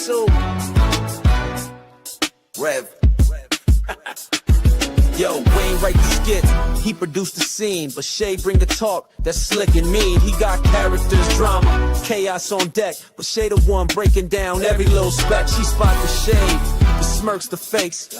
too. Rev. Yo, Wayne write the skits, he produced the scene, but Shay bring the talk that's slick and mean. He got characters, drama, chaos on deck, but Shay the one breaking down every little speck. She spot the shade, the smirks, the fakes,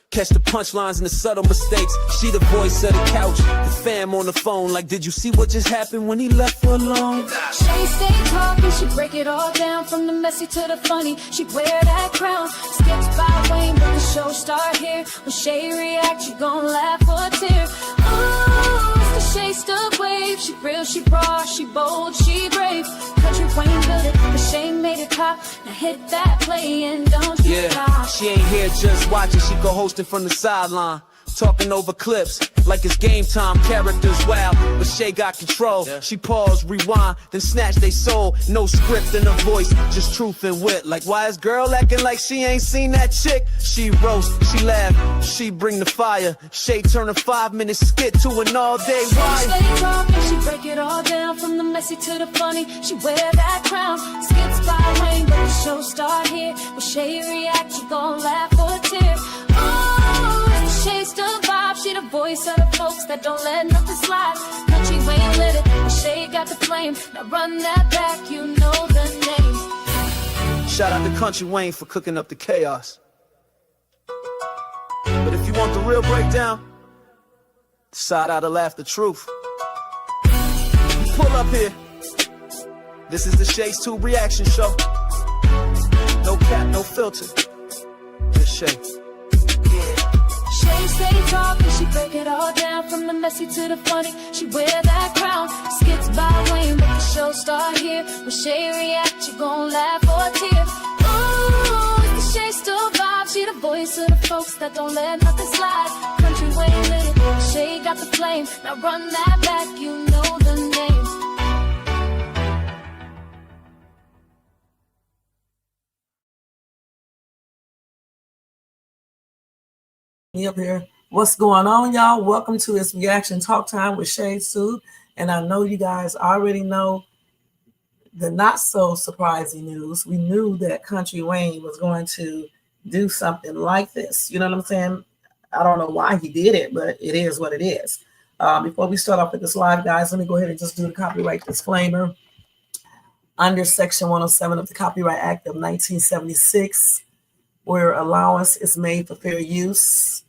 catch the punchlines and the subtle mistakes. She the voice of the couch, the fam on the phone, like, did you see what just happened when he left her alone? Shay stay talking, she break it all down, from the messy to the funny, she wear that crown. Skits by Wayne, but the show start here. When Shay react, you gon' laugh or tear. Ooh, it's the Shay Stuck wave. She real, she raw, she bold, she brave. Country Wayne built it, but Shay made it pop. Now hit that play and don't you stop. She ain't here just watching, she go hosting from the sideline, talking over clips like it's game time. Characters wild, but Shay got control. She pause, rewind, then snatch they soul. No script in her voice, just truth and wit. Like, why is girl acting like she ain't seen that chick? She roast, she laugh, she bring the fire. Shay turn a 5-minute skit to an all-day ride. She stay talking, she break it all down, from the messy to the funny, she wear that crown. Skits by Wayne, but the show start here. When Shay react, you gon' laugh or tear. Oh, Shay's the vibe, she the voice of the folks that don't let nothing slide. Country Wayne lit it, but Shay got the flame. Now run that back, you know the name. Shout out to Country Wayne for cooking up the chaos. But if you want the real breakdown, the side out to laugh the truth. Pull up here. This is the Shay's Tube reaction show. No cap, no filter. Just Shay. Shay stay talking, she break it all down, from the messy to the funny, she wear that crown. Skits by Wayne, but the show start here. When Shay react, you gon' laugh or tear. Ooh, it's the Shay still vibe, she the voice of the folks that don't let nothing slide. Country Wayne lit it, Shay got the flame. Now run that back, you know the name. Up here. What's going on, y'all? Welcome to this reaction talk time with Shay Soup. And I know you guys already know the not so surprising news. We knew that Country Wayne was going to do something like this. You know what I'm saying? I don't know why he did it, but it is what it is. Before we start off with this live, guys, let me go ahead and just do the copyright disclaimer. Under Section 107 of the Copyright Act of 1976, where allowance is made for fair use,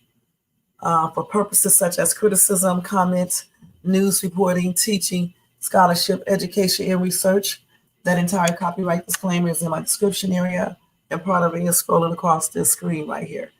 for purposes such as criticism, comment, news reporting, teaching, scholarship, education, and research. That entire copyright disclaimer is in my description area, and part of it is scrolling across this screen right here.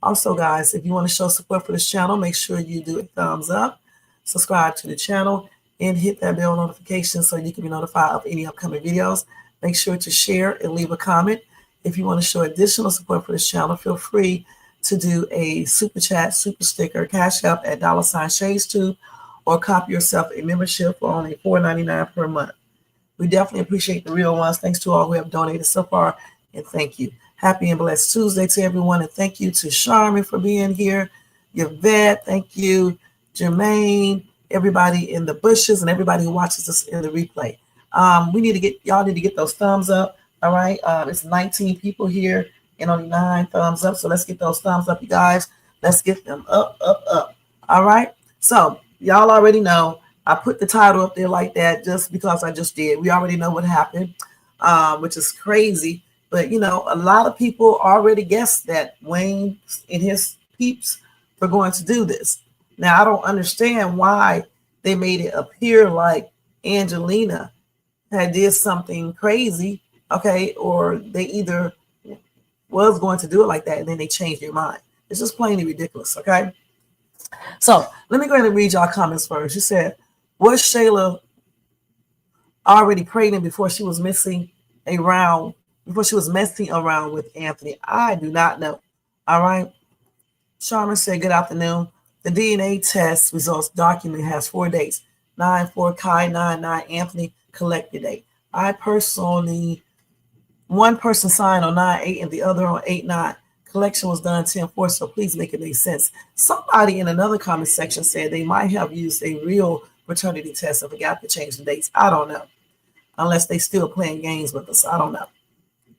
Also, guys, if you want to show support for this channel, make sure you do a thumbs up, subscribe to the channel, and hit that bell notification so you can be notified of any upcoming videos. Make sure to share and leave a comment. If you want to show additional support for this channel, feel free to do a super chat, super sticker, cash app at $Shay'sTube, or copy yourself a membership for only $4.99 per month. We definitely appreciate the real ones. Thanks to all who have donated so far, and thank you. Happy and blessed Tuesday to everyone, and thank you to Charmin for being here. Yvette, thank you. Jermaine, everybody in the bushes, and everybody who watches us in the replay. Y'all need to get those thumbs up. All right, it's 19 people here and only 9 thumbs up. So let's get those thumbs up, you guys. Let's get them up, up, up. All right. So y'all already know I put the title up there like that just because I just did. We already know what happened, which is crazy. But, you know, a lot of people already guessed that Wayne and his peeps were going to do this. Now, I don't understand why they made it appear like Angelina had did something crazy. Okay, or they either was going to do it like that and then they changed their mind. It's just plainly ridiculous. Okay, so let me go ahead and read y'all comments first. You said, was Shayla already pregnant before she was messing around with Anthony? I do not know. All right. Sharman said, good afternoon. The DNA test results document has 4 dates: 9/4 Kai, 9/9 Anthony, collected date. I personally, one person signed on 9/8 and the other on 8/9. Collection was done 10/4, so please make it make sense. Somebody in another comment section said they might have used a real paternity test and forgot to change the dates. I don't know. Unless they still playing games with us. I don't know.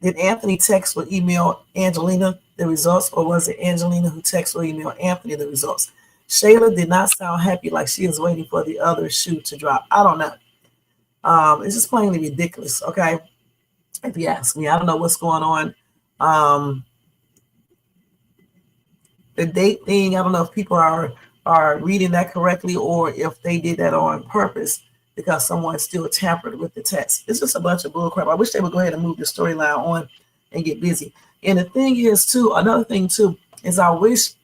Did Anthony text or email Angelina the results, or was it Angelina who texted or emailed Anthony the results? Shayla did not sound happy, like she is waiting for the other shoe to drop. I don't know. It's just plainly ridiculous, okay? If you ask me, I don't know what's going on. The date thing, I don't know if people are reading that correctly or if they did that on purpose because someone still tampered with the text. It's just a bunch of bullcrap. I wish they would go ahead and move the storyline on and get busy. And the thing is, too, another thing, too, is I wish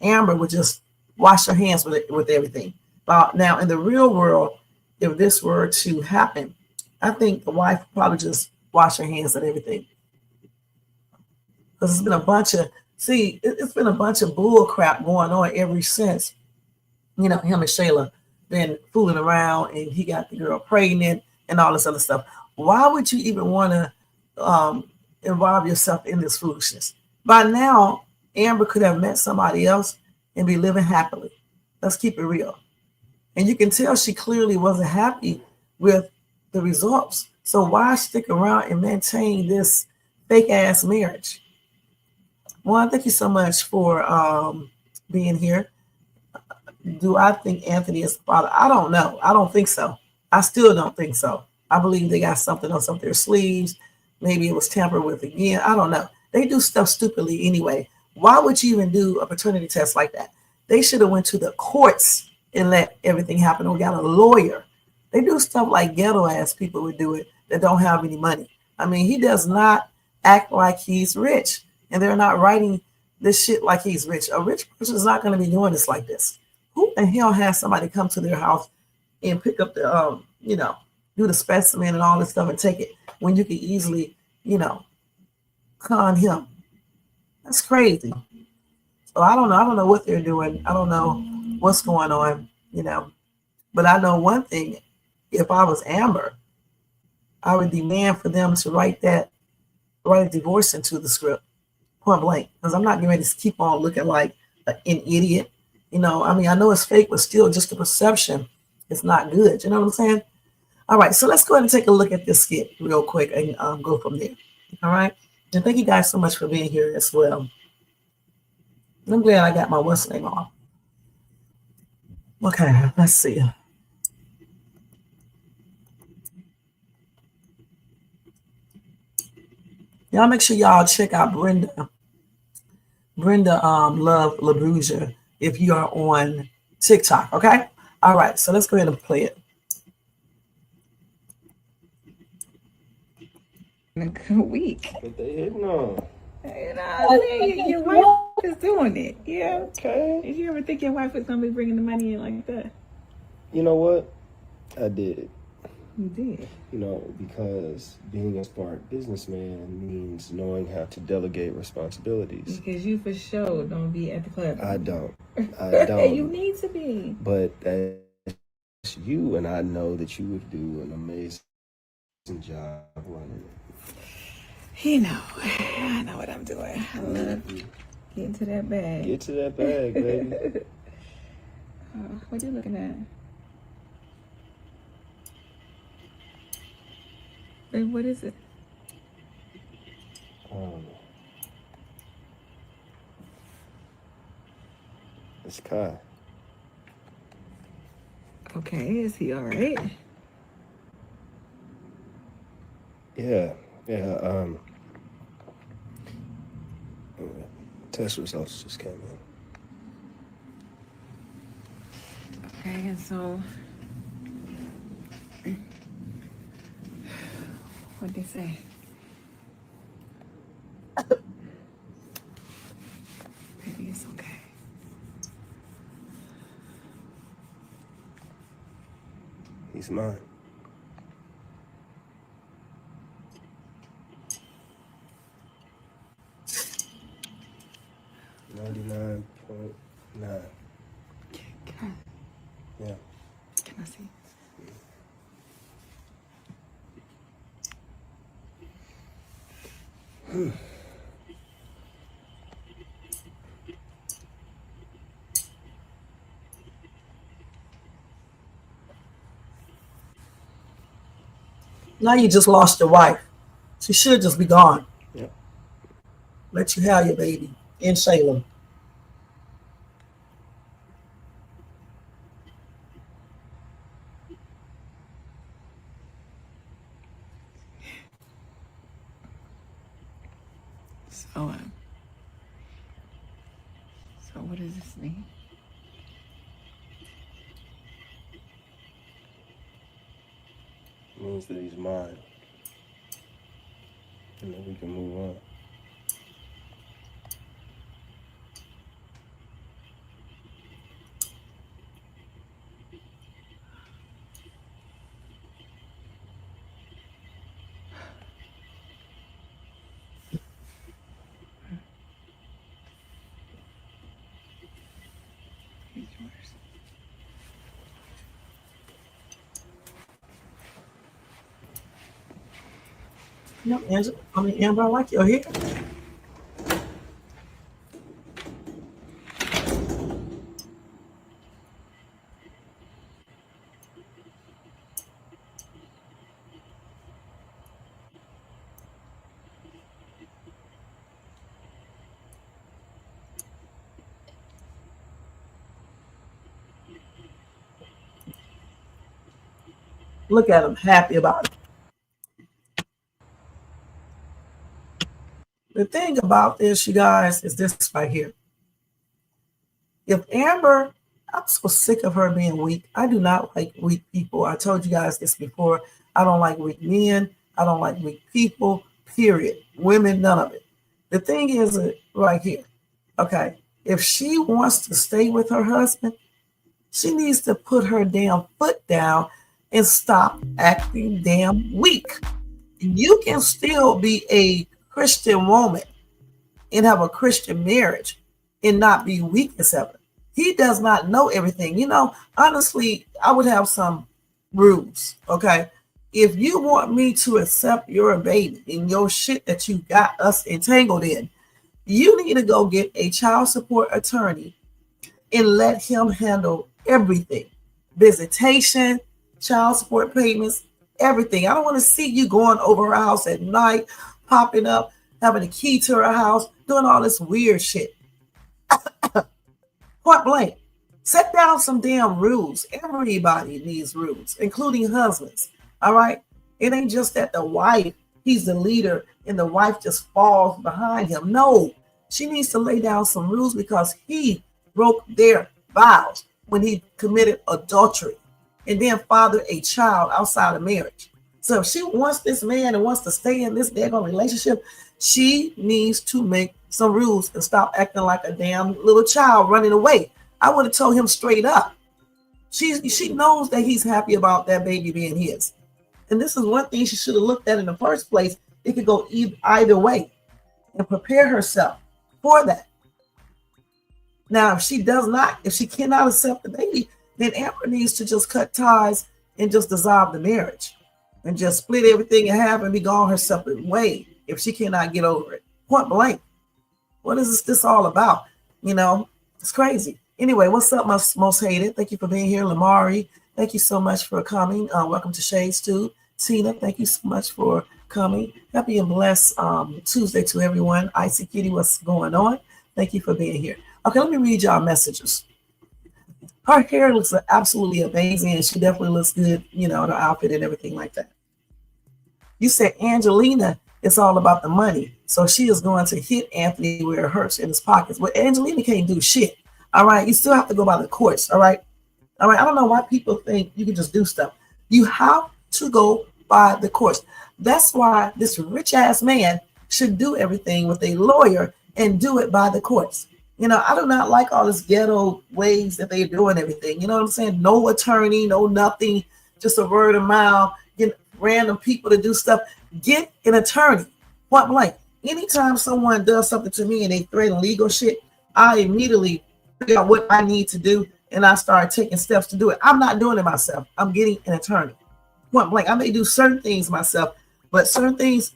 Amber would just wash her hands with everything. Now, in the real world, if this were to happen, I think the wife would probably just wash her hands at everything. Because it's been a bunch of bull crap going on ever since, him and Shayla been fooling around and he got the girl pregnant and all this other stuff. Why would you even want to involve yourself in this foolishness? By now, Amber could have met somebody else and be living happily. Let's keep it real. And you can tell she clearly wasn't happy with the results. So why stick around and maintain this fake ass marriage? Well, thank you so much for being here. Do I think Anthony is the father? I don't know. I don't think so. I still don't think so. I believe they got something else up their sleeves. Maybe it was tampered with again. I don't know. They do stuff stupidly anyway. Why would you even do a paternity test like that? They should have went to the courts and let everything happen or got a lawyer. They do stuff like ghetto ass people would do it that don't have any money. I mean, he does not act like he's rich. And they're not writing this shit like he's rich. A rich person is not going to be doing this like this. Who the hell has somebody come to their house and pick up the, do the specimen and all this stuff and take it when you can easily, con him? That's crazy. So I don't know. I don't know what they're doing. I don't know what's going on, But I know one thing. If I was Amber, I would demand for them to write a divorce into the script. Point blank, because I'm not getting ready to keep on looking like an idiot. I know it's fake, but still just the perception is not good. You know what I'm saying? All right, so let's go ahead and take a look at this skit real quick and go from there. All right, and thank you guys so much for being here as well. I'm glad I got my what's name off. Okay, let's see. Y'all make sure y'all check out Brenda Love LaBruja if you are on TikTok, okay? All right, so let's go ahead and play it. In a good week. What they hitting on? Your wife is doing it. Yeah. Okay. Did you ever think your wife was gonna be bringing the money in like that? You know what? I did. You did. Because being a smart businessman means knowing how to delegate responsibilities. Because you for sure don't be at the club. I don't. You need to be. But that's you, and I know that you would do an amazing job running it. I know what I'm doing. I love getting to that bag. Get to that bag, baby. What you looking at? Babe, what is it? It's Kai. Okay, is he all right? Yeah. Test results just came in. Okay, and so what'd they say? Maybe it's okay. He's mine. $99.9. Yeah. Can I see? Now you just lost your wife. She should just be gone. Yep. Let you have your baby in Salem. So, so what does this mean? It means that he's mine. And then we can move on. He's yours. Yep, Angela. I mean, Amber, I like your hair. Look at him, happy about it. The thing about this, you guys, is this right here. If Amber, I'm so sick of her being weak. I do not like weak people. I told you guys this before. I don't like weak men. I don't like weak people, period. Women, none of it. The thing is right here. Okay. If she wants to stay with her husband, she needs to put her damn foot down and stop acting damn weak. You can still be a Christian woman and have a Christian marriage and not be weak as ever. He does not know everything. You know, honestly, I would have some rules. Okay. If you want me to accept your baby and your shit that you got us entangled in, you need to go get a child support attorney and let him handle everything. Visitation, child support payments, everything. I don't want to see you going over her house at night, popping up, having a key to her house, doing all this weird shit. Point blank. Set down some damn rules. Everybody needs rules, including husbands. All right? It ain't just that the wife, he's the leader, and the wife just falls behind him. No, she needs to lay down some rules because he broke their vows when he committed adultery and then fathered a child outside of marriage. So if she wants this man and wants to stay in this daggone relationship, she needs to make some rules and stop acting like a damn little child running away. I would have told him straight up. She knows that he's happy about that baby being his. And this is one thing she should have looked at in the first place. It could go either way and prepare herself for that. Now, if she cannot accept the baby, then Amber needs to just cut ties and just dissolve the marriage and just split everything in half and be gone her separate way if she cannot get over it. Point blank. What is this all about? You know, it's crazy. Anyway, what's up, my most hated? Thank you for being here. Lamari, thank you so much for coming. Welcome to Shades Too. Tina, thank you so much for coming. Happy and blessed Tuesday to everyone. Icy Kitty, what's going on? Thank you for being here. Okay, let me read y'all messages. Her hair looks absolutely amazing, and she definitely looks good, you know, her outfit and everything like that. You said Angelina, it's all about the money. So she is going to hit Anthony where it hurts in his pockets. But Angelina can't do shit. All right. You still have to go by the courts. All right. All right. I don't know why people think you can just do stuff. You have to go by the courts. That's why this rich ass man should do everything with a lawyer and do it by the courts. You know, I do not like all this ghetto ways that they're doing everything. You know what I'm saying? No attorney, no nothing, just a word of mouth, get random people to do stuff. Get an attorney. Point blank. Anytime someone does something to me and they threaten legal shit, I immediately figure out what I need to do and I start taking steps to do it. I'm not doing it myself. I'm getting an attorney. Point blank. I may do certain things myself, but certain things,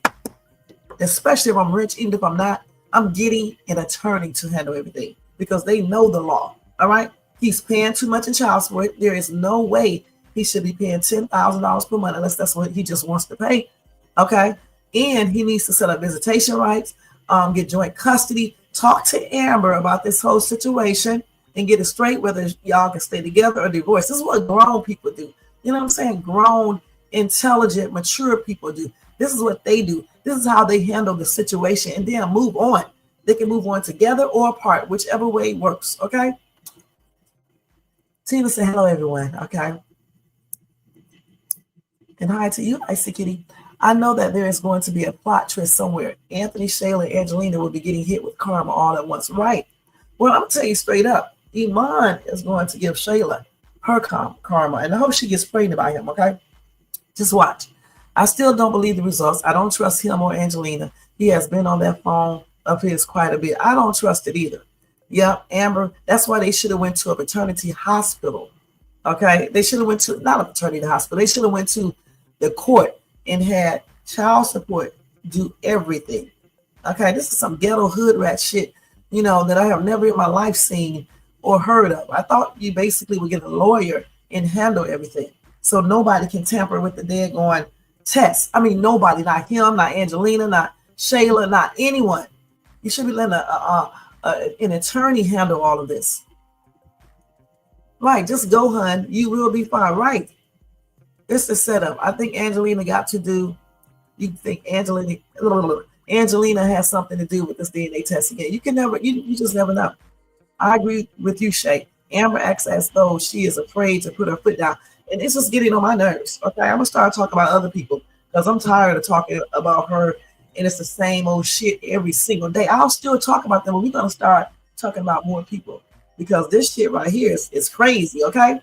especially if I'm rich, even if I'm not, I'm getting an attorney to handle everything because they know the law. All right. He's paying too much in child support. There is no way he should be paying $10,000 per month unless that's what he just wants to pay. Okay. And he needs to set up visitation rights, get joint custody, talk to Amber about this whole situation and get it straight, whether y'all can stay together or divorce. This is what grown people do. You know what I'm saying? Grown, intelligent, mature people do. This is what they do. This is how they handle the situation and then move on. They can move on together or apart, whichever way works, okay? Tina say hello, everyone, okay? And hi to you, Icy Kitty. I know that there is going to be a plot twist somewhere. Anthony, Shayla, and Angelina will be getting hit with karma all at once, right? Well, I'm going to tell you straight up. Iman is going to give Shayla her karma, and I hope she gets pregnant by him, okay? Just watch. I still don't believe the results. I don't trust him or Angelina. He has been on that phone of his quite a bit. I don't trust it either. Yep, Amber, that's why they should have went to a paternity hospital, okay? They should have went to, not a paternity hospital, they should have went to the court and had child support do everything. Okay, this is some ghetto hood rat shit, you know, that I have never in my life seen or heard of. I thought you basically would get a lawyer and handle everything, so nobody can tamper with the daggone test. I mean, nobody, not him, not Angelina, not Shayla, not anyone. You should be letting an attorney handle all of this. Right, just go, hun. You will be fine. Right. It's the setup. I think Angelina got to do. You think Angelina has something to do with this DNA test again? You can never. You just never know. I agree with you, Shay. Amber acts as though she is afraid to put her foot down, and it's just getting on my nerves. Okay, I'm gonna start talking about other people because I'm tired of talking about her, and it's the same old shit every single day. I'll still talk about them, but we're gonna start talking about more people because this shit right here is crazy. Okay.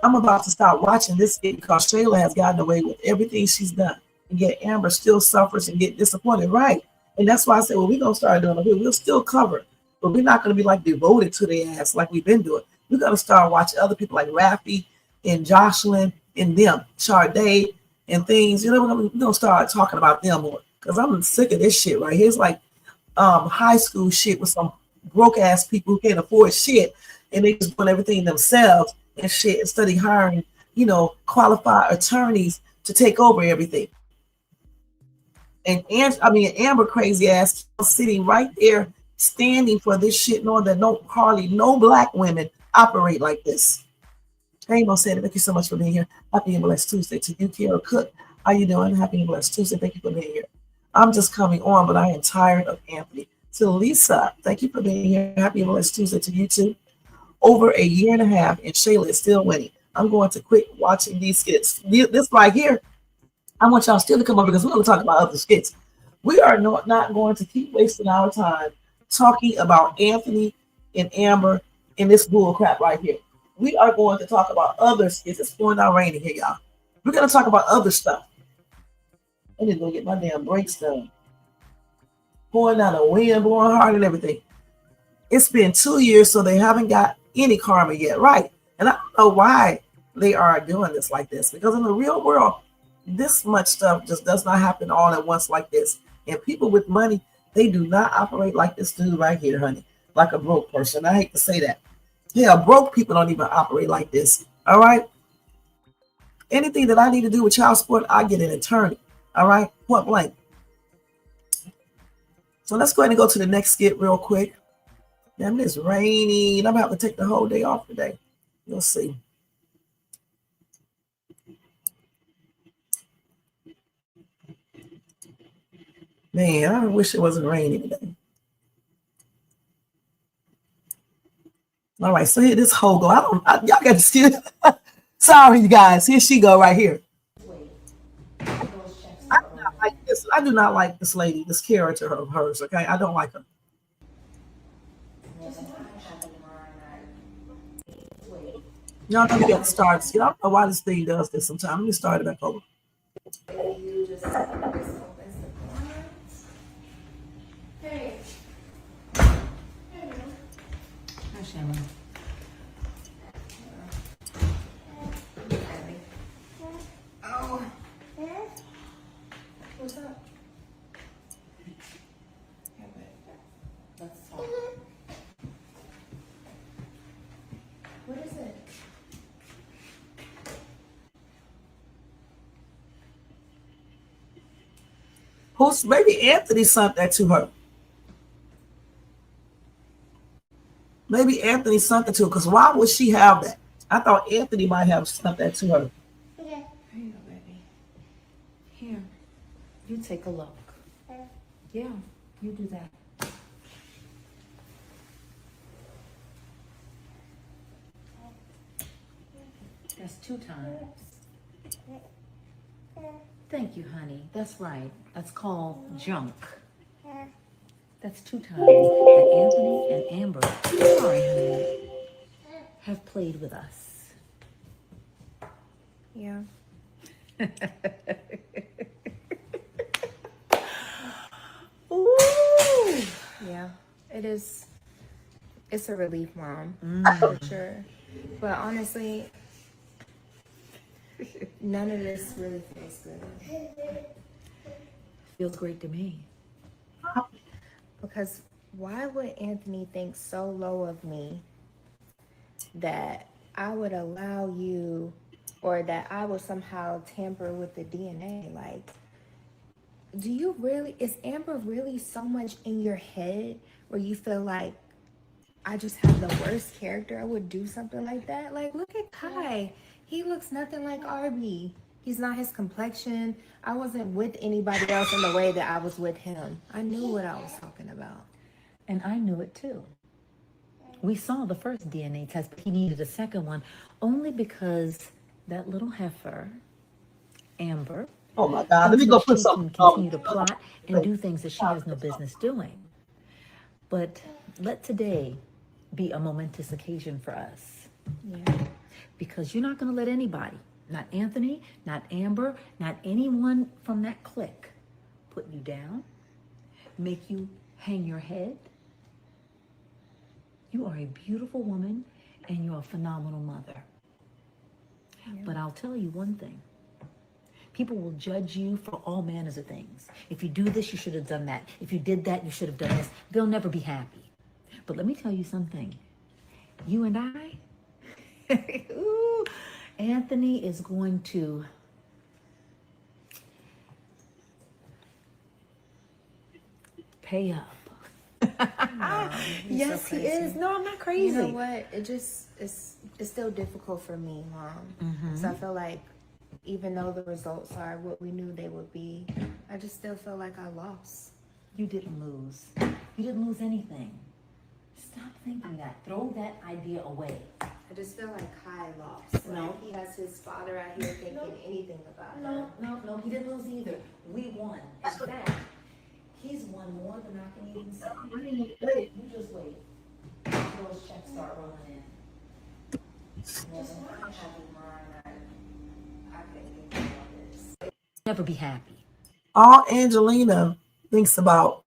I'm about to stop watching this because Shayla has gotten away with everything she's done. And yet Amber still suffers and get disappointed. Right. And that's why I said, well, we're going to start doing it. We'll still cover, but we're not going to be like devoted to their ass like we've been doing. We're going to start watching other people like Rafi and Jocelyn and them, Sade and things. You know, we're going to start talking about them more because I'm sick of this shit right here. It's like high school shit with some broke ass people who can't afford shit and they just doing everything themselves and shit instead of hiring, you know, qualified attorneys to take over everything. And Amber crazy ass sitting right there standing for this shit, knowing that hardly no black women operate like this. Hey, Mo said, thank you so much for being here. Happy and blessed Tuesday to you, Kara Cook. How you doing? Happy and blessed Tuesday. Thank you for being here. I'm just coming on, but I am tired of Anthony. To Lisa, thank you for being here. Happy and blessed Tuesday to you too. Over a year and a half, and Shayla is still winning. I'm going to quit watching these skits. This right here, I want y'all still to come over because we're going to talk about other skits. We are not going to keep wasting our time talking about Anthony and Amber and this bull crap right here. We are going to talk about other skits. It's pouring down raining here, y'all. We're going to talk about other stuff. I need to go get my damn brakes done. Pouring down the wind, blowing hard and everything. It's been 2 years, so they haven't got any karma yet, right? And I don't know why they are doing this like this, because in the real world, this much stuff just does not happen all at once like this. And people with money, they do not operate like this dude right here, honey, like a broke person. I hate to say that. Yeah, broke people don't even operate like this, all right? Anything that I need to do with child support, I get an attorney, all right? Point blank. So let's go ahead and go to the next skit real quick. Damn, it's raining. I'm about to take the whole day off today. You'll see. Man, I wish it wasn't raining today. All right, so here this hoe go. Y'all got to see it. Sorry, you guys. Here she go right here. I do not like this. I do not like this lady, this character of hers. Okay, I don't like her. Y'all know we got to start. I don't know why this thing does this sometimes. Let me start it back over. Hey. Hi, Shannon. Oh. What's up? Let's talk. What is it? Who's maybe Anthony sent that to her. Maybe Anthony sent it to her, because why would she have that? I thought Anthony might have sent that to her. Here you go, baby. Here. You take a look. Yeah, you do that. That's 2 times. Thank you, honey. That's right. That's called junk. That's 2 times that Anthony and Amber, sorry, honey, have played with us. Yeah. Ooh. Yeah. It is. It's a relief, Mom, for sure. But honestly, none of this really feels good. Feels great to me. Because why would Anthony think so low of me that I would allow you, or that I would somehow tamper with the DNA? Like, do you really, is Amber really so much in your head where you feel like I just have the worst character? I would do something like that. Like, look at Kai. He looks nothing like Arby. He's not his complexion. I wasn't with anybody else in the way that I was with him. I knew what I was talking about. And I knew it too. We saw the first DNA test, but he needed a second one only because that little heifer, Amber, Oh my God, let me go put she some. can continue to plot and do things that she has no business doing. But let today be a momentous occasion for us. Yeah. Because you're not going to let anybody, not Anthony, not Amber, not anyone from that clique, put you down, make you hang your head. You are a beautiful woman and you're a phenomenal mother. Yeah. But I'll tell you one thing. People will judge you for all manners of things. If you do this, you should have done that. If you did that, you should have done this. They'll never be happy. But let me tell you something. You and I, ooh, Anthony is going to pay up. Yes, so he is. No, I'm not crazy. You know what? It's still difficult for me, Mom. So I feel like even though the results are what we knew they would be, I just still feel like I lost. You didn't lose. You didn't lose anything. Stop thinking that. Throw that idea away. I just feel like Kai lost. No. Like he has his father out here thinking anything about him. No, he didn't lose either. We won. In fact, he's won more than I can even say. You just wait. Until those checks start rolling in. I couldn't think about this. Never be happy. All Angelina thinks about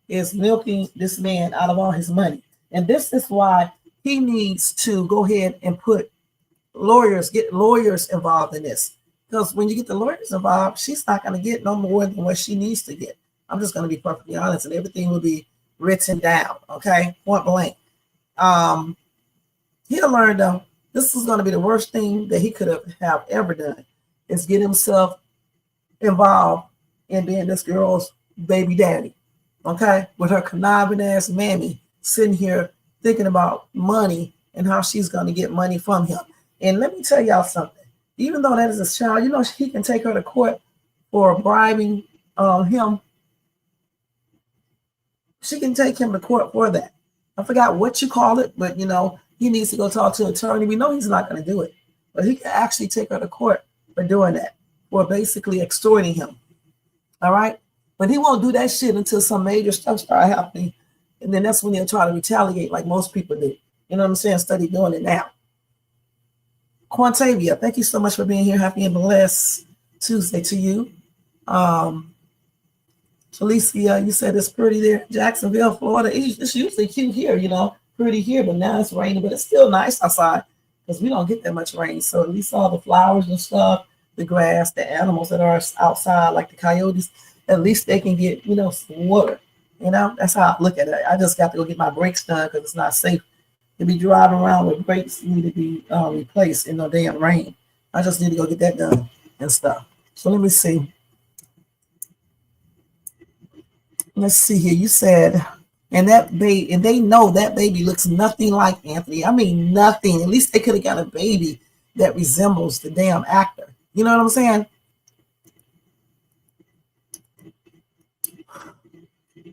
is milking this man out of all his money. And this is why he needs to go ahead and get lawyers involved in this. Because when you get the lawyers involved, she's not going to get no more than what she needs to get. I'm just going to be perfectly honest, and everything will be written down, okay? Point blank. He'll learn, though, this is going to be the worst thing that he could have ever done, is get himself involved in being this girl's baby daddy, okay? With her conniving ass mammy sitting here thinking about money and how she's going to get money from him. And let me tell y'all something. Even though that is a child, you know, he can take her to court for bribing him. She can take him to court for that. I forgot what you call it, but, you know, he needs to go talk to an attorney. We know he's not going to do it, but he can actually take her to court for doing that, for basically extorting him. All right? But he won't do that shit until some major stuff starts happening. And then that's when he'll try to retaliate like most people do. You know what I'm saying? Study doing it now. Quantavia, thank you so much for being here. Happy and blessed Tuesday to you. Felicia, you said it's pretty there. Jacksonville, Florida. It's usually cute here, you know, pretty here, but now it's raining, but it's still nice outside because we don't get that much rain. So at least all the flowers and stuff, the grass, the animals that are outside, like the coyotes, at least they can get, you know, some water. You know, that's how I look at it. I just got to go get my brakes done because it's not safe to be driving around with brakes need to be replaced in no damn rain. I just need to go get that done and stuff. So let me see. Let's see here. You said, and that baby, and they know that baby looks nothing like Anthony. I mean, nothing. At least they could have got a baby that resembles the damn actor. You know what I'm saying?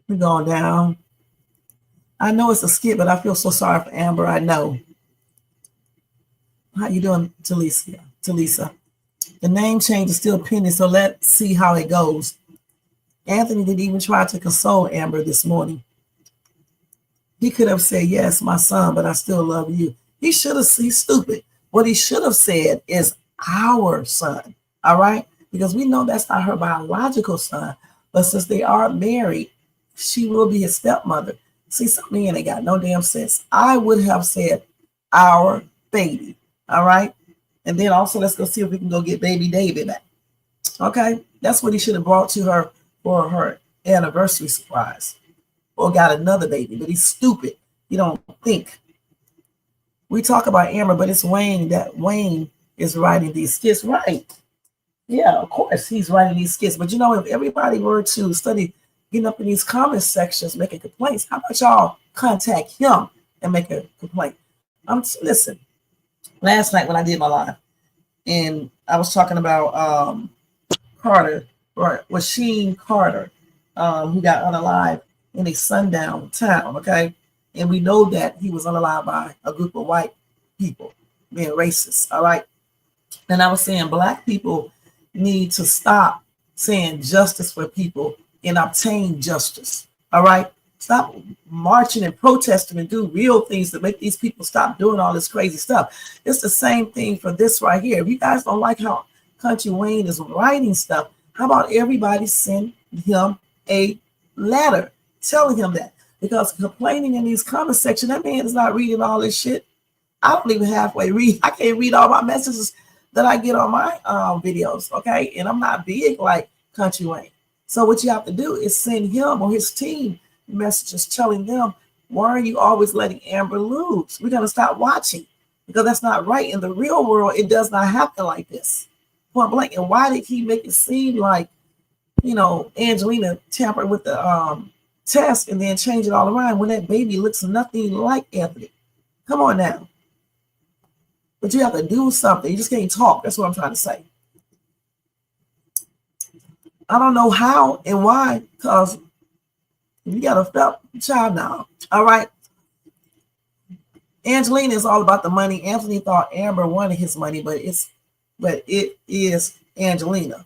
We're going down. I know it's a skit, but I feel so sorry for Amber. I know. How you doing, Talisa? Talisa. The name change is still pending, so let's see how it goes. Anthony didn't even try to console Amber this morning. He could have said, yes, my son, but I still love you. He should have, he's stupid. What he should have said is our son, all right? Because we know that's not her biological son, but since they are married, she will be his stepmother. See, some men ain't got no damn sense. I would have said our baby, all right? And then also, let's go see if we can go get baby David back. Okay? That's what he should have brought to her for her anniversary surprise. Or got another baby, but he's stupid. You don't think. We talk about Amber, but it's Wayne that Wayne is writing these skits, right? Yeah, of course, he's writing these skits. But you know, if everybody were to study getting up in these comment sections making complaints, how about y'all contact him and make a complaint? Listen, last night when I did my live, and I was talking about Carter, or Washeen Carter, who got unalived in a sundown town, okay? And we know that he was unalived by a group of white people being racist, all right? And I was saying black people need to stop saying justice for people and obtain justice, all right? Stop marching and protesting and do real things to make these people stop doing all this crazy stuff. It's the same thing for this right here. If you guys don't like how Kountry Wayne is writing stuff, how about everybody send him a letter telling him that? Because complaining in these comment section, that man is not reading all this shit. I don't even halfway read. I can't read all my messages that I get on my videos, okay? And I'm not big like Kountry Wayne. So what you have to do is send him or his team messages telling them, why are you always letting Amber lose? We're going to stop watching because that's not right. In the real world, it does not happen like this. Point blank. And why did he make it seem like, you know, Angelina tampered with the test and then change it all around when that baby looks nothing like Anthony? Come on now. But you have to do something. You just can't talk. That's what I'm trying to say. I don't know how and why, because you got a felt child now. All right. Angelina is all about the money. Anthony thought Amber wanted his money, but it is Angelina.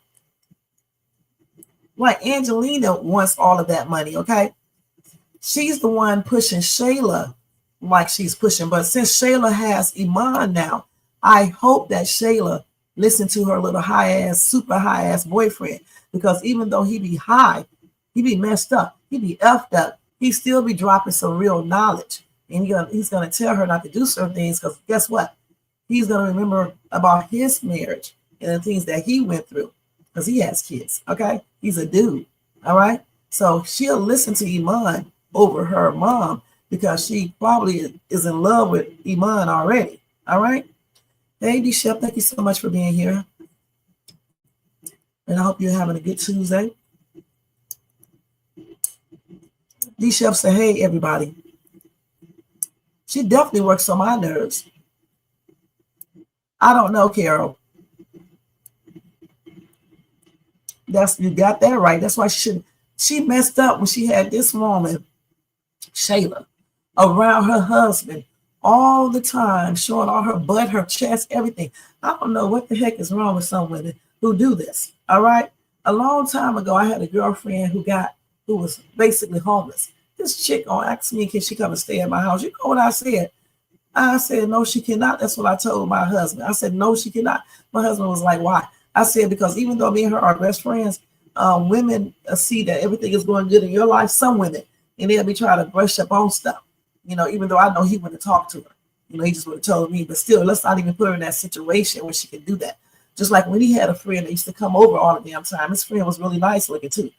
Right, Angelina wants all of that money, okay? She's the one pushing Shayla like she's pushing. But since Shayla has Iman now, I hope that Shayla listened to her little high-ass, super high-ass boyfriend. Because even though he be high, he be messed up, he be effed up, he still be dropping some real knowledge. And he's going to tell her not to do certain things because guess what? He's going to remember about his marriage and the things that he went through. Because he has kids, okay? He's a dude, all right? So she'll listen to Iman over her mom because she probably is in love with Iman already, all right? Hey, D-Shep, thank you so much for being here. And I hope you're having a good Tuesday. D-Shep said, hey, everybody. She definitely works on my nerves. I don't know, Carol. You got that right. That's why she messed up when she had this woman, Shayla, around her husband all the time, showing all her butt, her chest, everything. I don't know what the heck is wrong with some women who do this. All right. A long time ago, I had a girlfriend who was basically homeless. This chick asked me, can she come and stay at my house? You know what I said? I said, no, she cannot. That's what I told my husband. I said, no, she cannot. My husband was like, why? I said, because even though me and her are best friends, women see that everything is going good in your life, some women, and they'll be trying to brush up on stuff, you know, even though I know he wouldn't talk to her. You know, he just would have told me, but still, let's not even put her in that situation where she can do that. Just like when he had a friend that used to come over all the damn time. His friend was really nice looking too.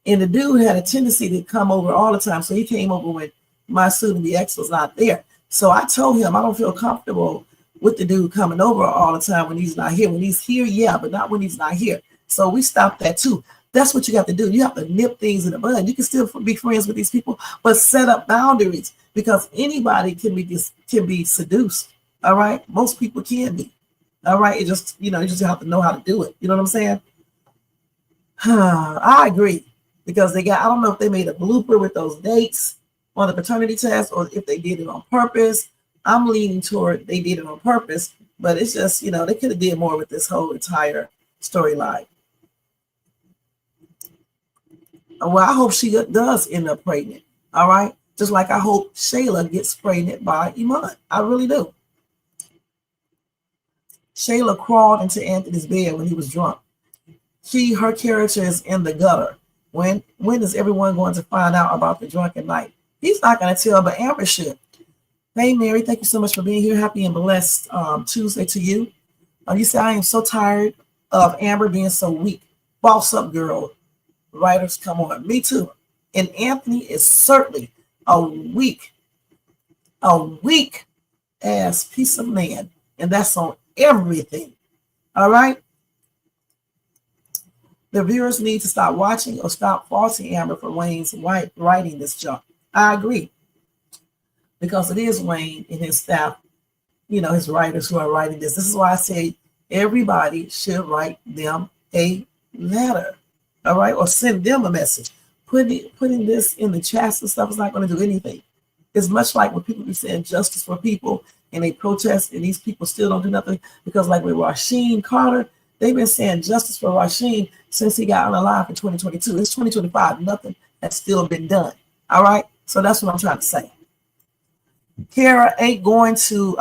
And the dude had a tendency to come over all the time. So he came over when my soon-to-be ex was not there. So I told him I don't feel comfortable with the dude coming over all the time when he's not here. When he's here, yeah, but not when he's not here. So we stopped that too. That's what you got to do. You have to nip things in the bud. You can still be friends with these people, but set up boundaries, because anybody can be seduced. All right, most people can be. All right, you just have to know how to do it. You know what I'm saying? I agree, because I don't know if they made a blooper with those dates on the paternity test or if they did it on purpose. I'm leaning toward they did it on purpose, but it's just, they could have did more with this whole entire storyline. Well, I hope she does end up pregnant. All right. Just like I hope Shayla gets pregnant by Iman. I really do. Shayla crawled into Anthony's bed when he was drunk. Her character is in the gutter. When is everyone going to find out about the drunken night? He's not going to tell, but Amber should. Hey, Mary, thank you so much for being here. Happy and blessed Tuesday to you. You say, I am so tired of Amber being so weak. Boss up, girl. Writers, come on. Me too. And Anthony is certainly a weak ass piece of man. And that's on everything. All right? The viewers need to stop watching or stop faulting Amber for Wayne's writing this junk. I agree. Because it is Wayne and his staff, his writers who are writing this. This is why I say everybody should write them a letter. All right? Or send them a message. Putting this in the chats and stuff is not going to do anything. It's much like when people be saying justice for people and they protest and these people still don't do nothing. Because like with Rasheem Carter, they've been saying justice for Rasheem since he got unalive in 2022. It's 2025. Nothing has still been done. All right? So that's what I'm trying to say. Kara, I ain't going to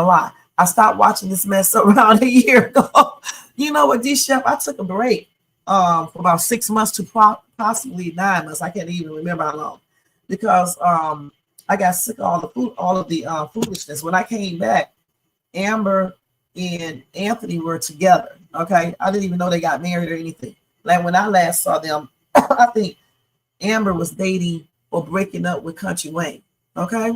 lie. I stopped watching this mess around a year ago. You know what, D-Chef, I took a break for about 6 months to possibly 9 months. I can't even remember how long, because I got sick of all of the foolishness. When I came back, Amber and Anthony were together. Okay, I didn't even know they got married or anything. Like when I last saw them, I think Amber was dating or breaking up with Kountry Wayne. Okay,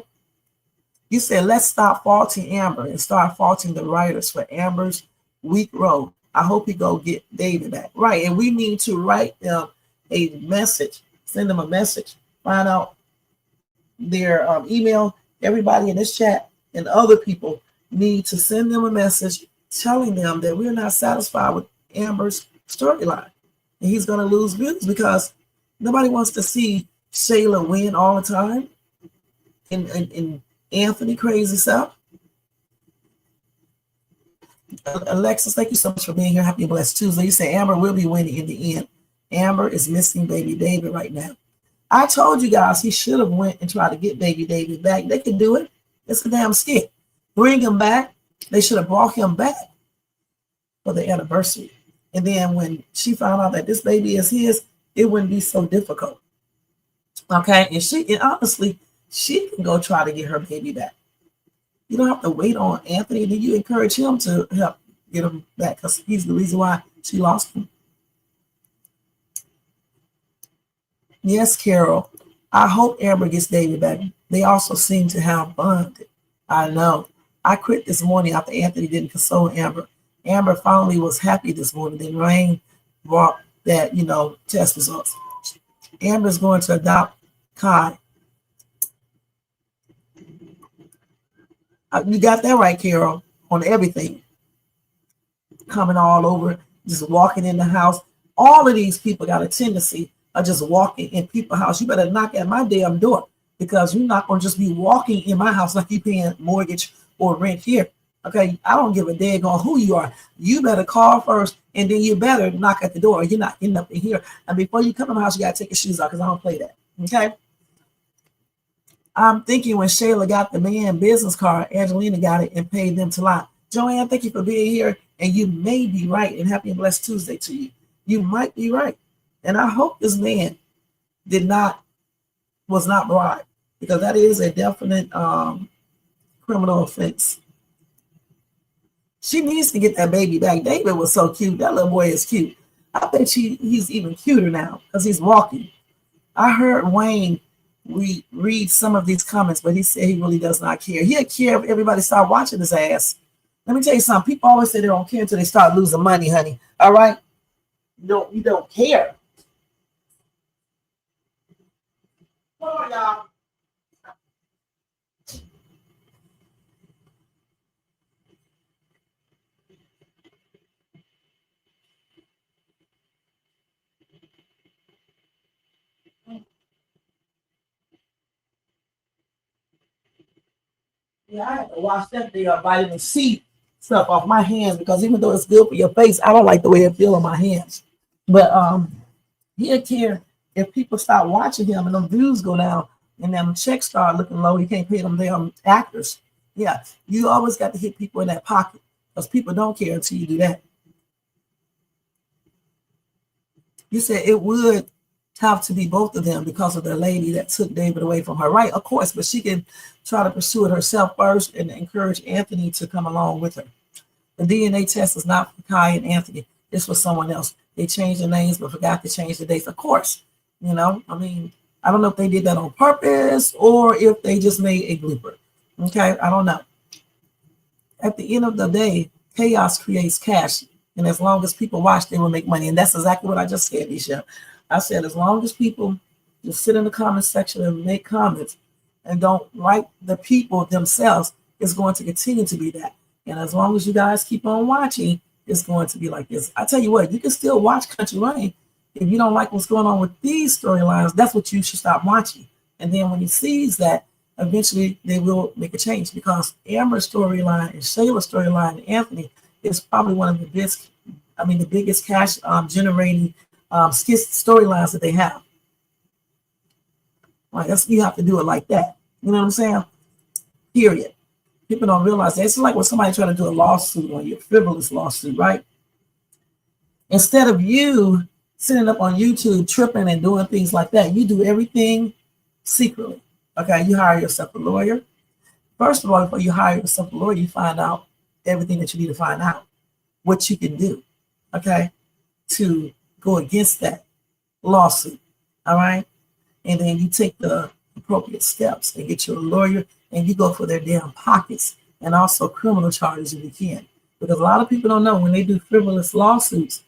you said let's stop faulting Amber and start faulting the writers for Amber's weak road. I hope he go get David back. Right, and we need to write them a message, send them a message, find out their email. Everybody in this chat and other people need to send them a message telling them that we're not satisfied with Amber's storyline, and he's going to lose views because nobody wants to see Shayla win all the time and Anthony crazy stuff. Alexis, thank you so much for being here. Happy and blessed Tuesday. You say Amber will be winning in the end. Amber is missing baby David right now. I told you guys he should have went and tried to get baby David back. They can do it. It's a damn skit. Bring him back. They should have brought him back for the anniversary. And then when she found out that this baby is his, it wouldn't be so difficult. Okay, and honestly, she can go try to get her baby back. You don't have to wait on Anthony. Then you encourage him to help get him back because he's the reason why she lost him. Yes, Carol. I hope Amber gets David back. They also seem to have bonded. I know. I quit this morning after Anthony didn't console Amber. Amber finally was happy this morning. Then Rain brought that, test results. Amber's going to adopt Kai. You got that right, Carol, on everything. Coming all over, just walking in the house. All of these people got a tendency of just walking in people's house. You better knock at my damn door because you're not going to just be walking in my house like you paying mortgage or rent here. Okay, I don't give a daggone who you are. You better call first, and then you better knock at the door. You're not getting up in here. And before you come in my house, you got to take your shoes off because I don't play that. Okay? I'm thinking when Shayla got the man business card, Angelina got it and paid them to lie. Joanne, thank you for being here. And you may be right. And happy and blessed Tuesday to you. You might be right. And I hope this man was not bribed, because that is a definite criminal offense. She needs to get that baby back. David was so cute. That little boy is cute. I think he's even cuter now because he's walking. I heard Wayne read some of these comments, but he said he really does not care. He'll care if everybody start watching his ass. Let me tell you something. People always say they don't care until they start losing money, honey. All right? You don't care. Come on, y'all. Yeah, I have to wash that vitamin C stuff off my hands because even though it's good for your face, I don't like the way it feels on my hands. But he'll care if people start watching him and them views go down and them checks start looking low. You can't pay them damn actors. Yeah, you always got to hit people in that pocket because people don't care until you do that. You said it would have to be both of them because of the lady that took David away from her. Right, of course, but she can try to pursue it herself first and encourage Anthony to come along with her. The DNA test is not for Kai and Anthony. It's for someone else. They changed the names but forgot to change the dates. Of course, I mean, I don't know if they did that on purpose or if they just made a blooper. Okay, I don't know. At the end of the day, chaos creates cash. And as long as people watch, they will make money. And that's exactly what I just said, Nisha. I said, as long as people just sit in the comment section and make comments and don't write the people themselves, it's going to continue to be that. And as long as you guys keep on watching, it's going to be like this. I tell you what, you can still watch Country Rain. If you don't like what's going on with these storylines, that's what you should stop watching. And then when he sees that, eventually they will make a change because Amber's storyline and Shayla's storyline and Anthony is probably one of the biggest cash generating skits storylines that they have. Like you have to do it like that. You know what I'm saying? Period. People don't realize that. It's like when somebody trying to do a lawsuit on you, a frivolous lawsuit, right? Instead of you sitting up on YouTube tripping and doing things like that, you do everything secretly. Okay, you hire yourself a lawyer. First of all, before you hire yourself a lawyer, you find out everything that you need to find out, what you can do, okay, to go against that lawsuit, all right? And then you take the appropriate steps and get you a lawyer and you go for their damn pockets and also criminal charges if you can. Because a lot of people don't know when they do frivolous lawsuits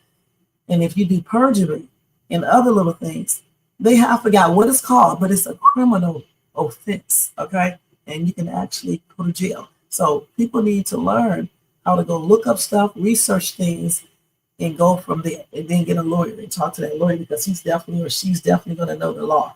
and if you do perjury and other little things, I forgot what it's called, but it's a criminal offense, okay? And you can actually go to jail. So people need to learn how to go look up stuff, research things, and go from there, and then get a lawyer and talk to that lawyer because he's definitely or she's definitely going to know the law,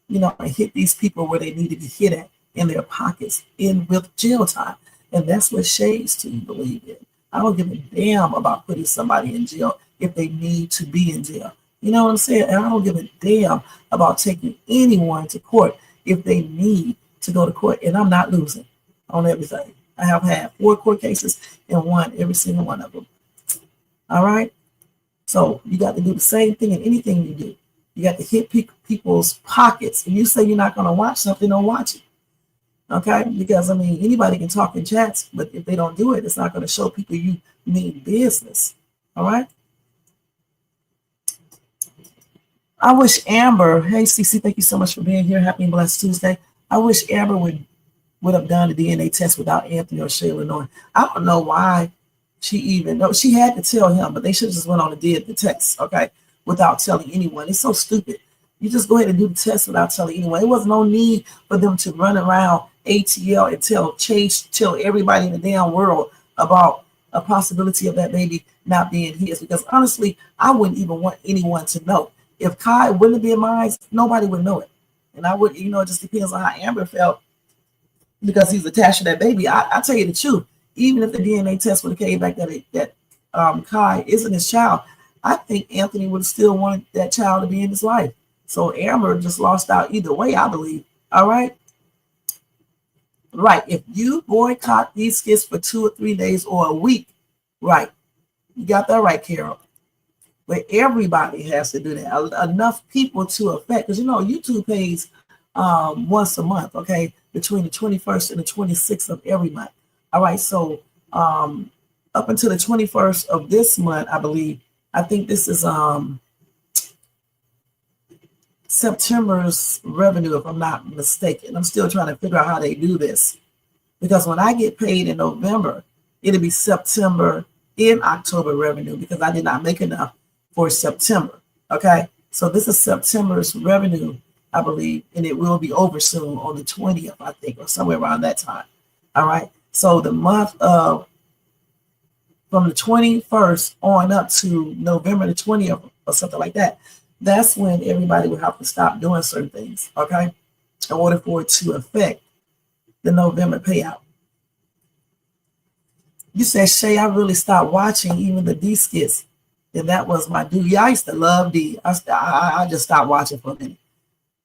and hit these people where they need to be hit at in their pockets in with jail time. And that's what Shades to believe in. I don't give a damn about putting somebody in jail if they need to be in jail. You know what I'm saying? And I don't give a damn about taking anyone to court if they need to go to court. And I'm not losing on everything. I have had 4 court cases and won every single one of them. All right? So you got to do the same thing in anything you do. You got to hit people's pockets. If you say you're not going to watch something, don't watch it. Okay? Because, anybody can talk in chats, but if they don't do it, it's not going to show people you mean business. All right? I wish Amber, hey, Cece, thank you so much for being here. Happy and blessed Tuesday. I wish Amber would have done the DNA test without Anthony or Shayla knowing. I don't know why she had to tell him, but they should have just went on and did the test, okay, without telling anyone. It's so stupid. You just go ahead and do the test without telling anyone. It was no need for them to run around ATL and tell everybody in the damn world about a possibility of that baby not being his. Because honestly, I wouldn't even want anyone to know. If Kai wouldn't have been mine, nobody would know it. And I would, it just depends on how Amber felt because he's attached to that baby. I tell you the truth. Even if the DNA test would have came back that Kai isn't his child, I think Anthony would have still wanted that child to be in his life. So Amber just lost out either way, I believe. All right? Right. If you boycott these skits for 2 or 3 days or a week, right. You got that right, Carol. But everybody has to do that. Enough people to affect. Because, YouTube pays once a month, okay, between the 21st and the 26th of every month. All right, so up until the 21st of this month, I believe, I think this is September's revenue, if I'm not mistaken. I'm still trying to figure out how they do this. Because when I get paid in November, it'll be September and October revenue because I did not make enough for September. Okay, so this is September's revenue, I believe, and it will be over soon on the 20th, I think, or somewhere around that time. All right, so the month of from the 21st on up to November the 20th or something like that, that's when everybody will have to stop doing certain things, okay, in order for it to affect the November payout. You said, Shay, I really stopped watching even the D skits, and that was my dude. Yeah, I used to love D. I just stopped watching for a minute.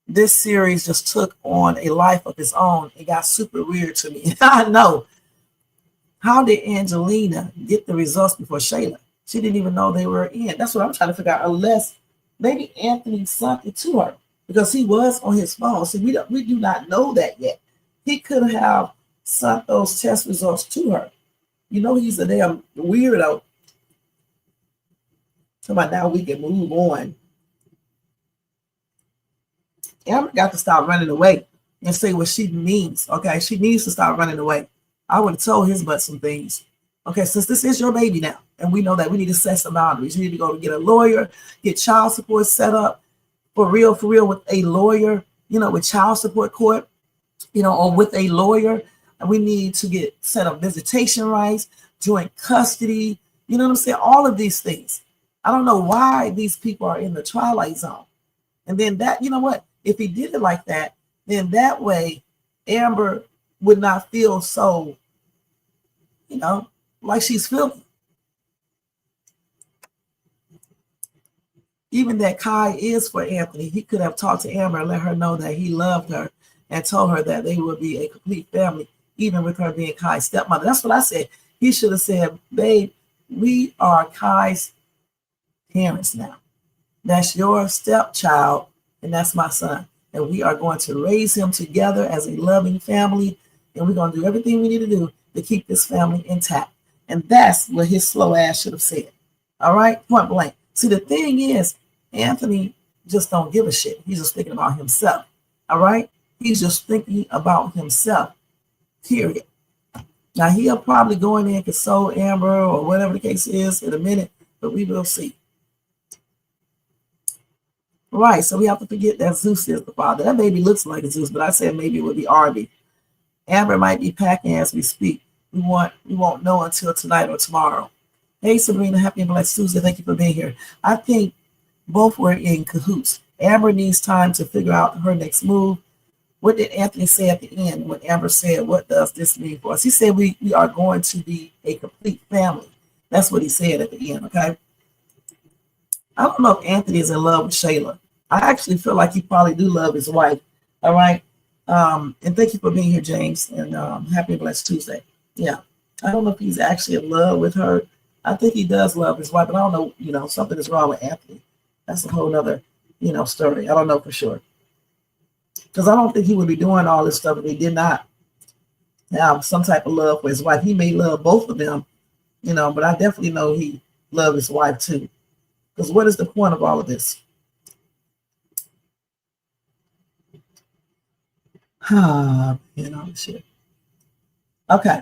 This series just took on a life of its own. It got super weird to me. I know. How did Angelina get the results before Shayla? She didn't even know they were in. That's what I'm trying to figure out. Unless maybe Anthony sent it to her because he was on his phone. See, we do not know that yet. He could have sent those test results to her. You know, he's a damn weirdo. So by now we can move on. Amber got to stop running away and say what she means. Okay, she needs to stop running away. I would have told his butt some things. Okay, since this is your baby now, and we know that we need to set some boundaries. You need to go to get a lawyer, get child support set up for real with a lawyer, you know, with child support court, you know, or with a lawyer. And we need to get set up visitation rights, joint custody, you know what I'm saying? All of these things. I don't know why these people are in the twilight zone. And then that, you know what? If he did it like that, then that way Amber would not feel so, you know, like she's feeling. Even that Kai is for Anthony, he could have talked to Amber and let her know that he loved her and told her that they would be a complete family, even with her being Kai's stepmother. That's what I said. He should have said, babe, we are Kai's parents now. That's your stepchild, and that's my son. And we are going to raise him together as a loving family, and we're going to do everything we need to do to keep this family intact. And that's what his slow ass should have said. All right? Point blank. See, the thing is, Anthony just don't give a shit. He's just thinking about himself. All right? He's just thinking about himself, period. Now, he'll probably go in there and console Amber or whatever the case is in a minute, but we will see. Right, so we have to forget that Zeus is the father. That baby looks like a Zeus, but I said maybe it would be Arby. Amber might be packing as we speak. We won't know until tonight or tomorrow. Hey, Sabrina, happy and blessed Tuesday. Thank you for being here. I think both were in cahoots. Amber needs time to figure out her next move. What did Anthony say at the end when Amber said, what does this mean for us? He said we are going to be a complete family. That's what he said at the end, okay? I don't know if Anthony is in love with Shayla. I actually feel like he probably do love his wife. All right. And thank you for being here, James. And happy and blessed Tuesday. Yeah. I don't know if he's actually in love with her. I think he does love his wife, but I don't know, you know, something is wrong with Anthony. That's a whole nother, you know, story. I don't know for sure. Because I don't think he would be doing all this stuff if he did not have some type of love for his wife. He may love both of them, you know, but I definitely know he loved his wife too. Because what is the point of all of this? You know, shit. Okay.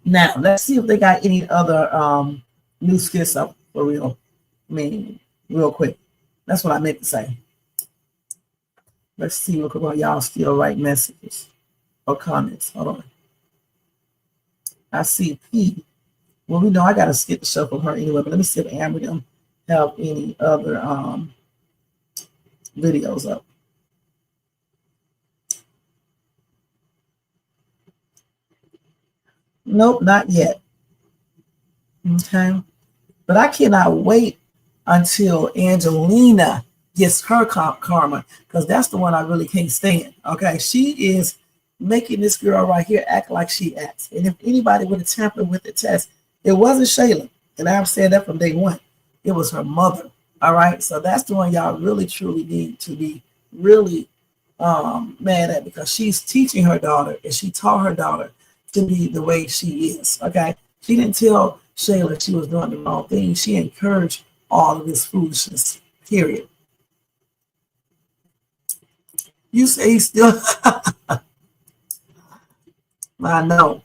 Now, let's see if they got any other new skits up for real. I mean, real quick. That's what I meant to say. Let's see what y'all still write messages or comments. Hold on. I see P. Well, we know I got to skip the show from her anyway, but let me see if Amber them have any other videos up. Nope, not yet. Okay. But I cannot wait until Angelina gets her karma, because that's the one I really can't stand. Okay. She is making this girl right here act like she acts. And if anybody would have tampered with the test, it wasn't Shayla. And I've said that from day one. It was her mother. All right. So that's the one y'all really, truly need to be really mad at, because she's teaching her daughter, and she taught her daughter to be the way she is. Okay. She didn't tell Shayla she was doing the wrong thing. She encouraged all of this foolishness, period. You say he's still, I know.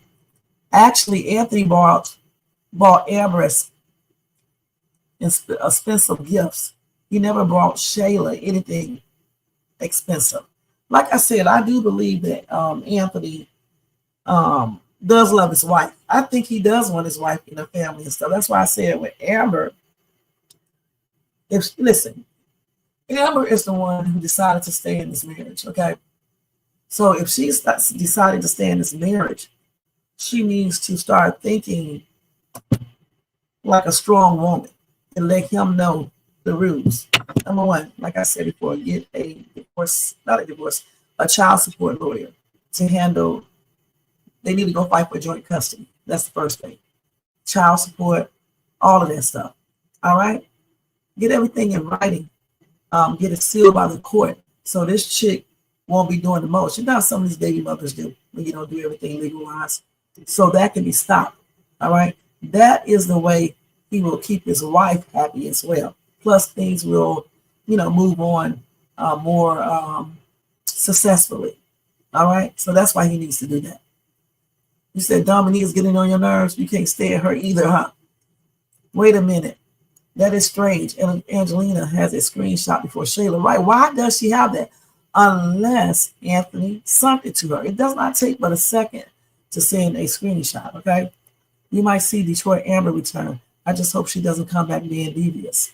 Actually, Anthony bought Amber expensive gifts. He never brought Shayla anything expensive. Like I said, I do believe that Anthony does love his wife. I think he does want his wife in the family and stuff. That's why I said with Amber, listen, Amber is the one who decided to stay in this marriage, okay? So if she's decided to stay in this marriage, she needs to start thinking like a strong woman and let him know the rules. Number one, like I said before, get a divorce, not a divorce, a child support lawyer to handle. They need to go fight for joint custody. That's the first thing. Child support, all of that stuff. All right? Get everything in writing. Get it sealed by the court. So this chick won't be doing the most. You know how some of these baby mothers do when you don't do everything legalized. So that can be stopped. All right? That is the way he will keep his wife happy as well. Plus things will, move on more successfully. All right? So that's why he needs to do that. You said Dominique is getting on your nerves. You can't stand her either, huh? Wait a minute. That is strange. And Angelina has a screenshot before Shayla. Right? Why does she have that? Unless Anthony sent it to her. It does not take but a second to send a screenshot, okay? You might see Detroit Amber return. I just hope she doesn't come back being devious.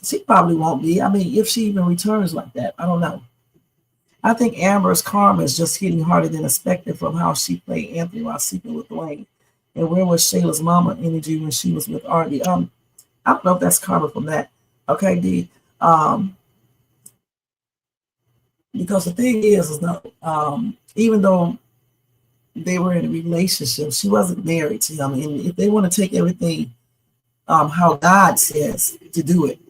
She probably won't be. I mean, if she even returns like that, I don't know. I think Amber's karma is just hitting harder than expected from how she played Anthony while sleeping with Wayne. And where was Shayla's mama energy when she was with Artie? I don't know if that's karma from that. Okay, D. Because the thing is no, even though they were in a relationship, she wasn't married to him. And if they want to take everything how God says to do it,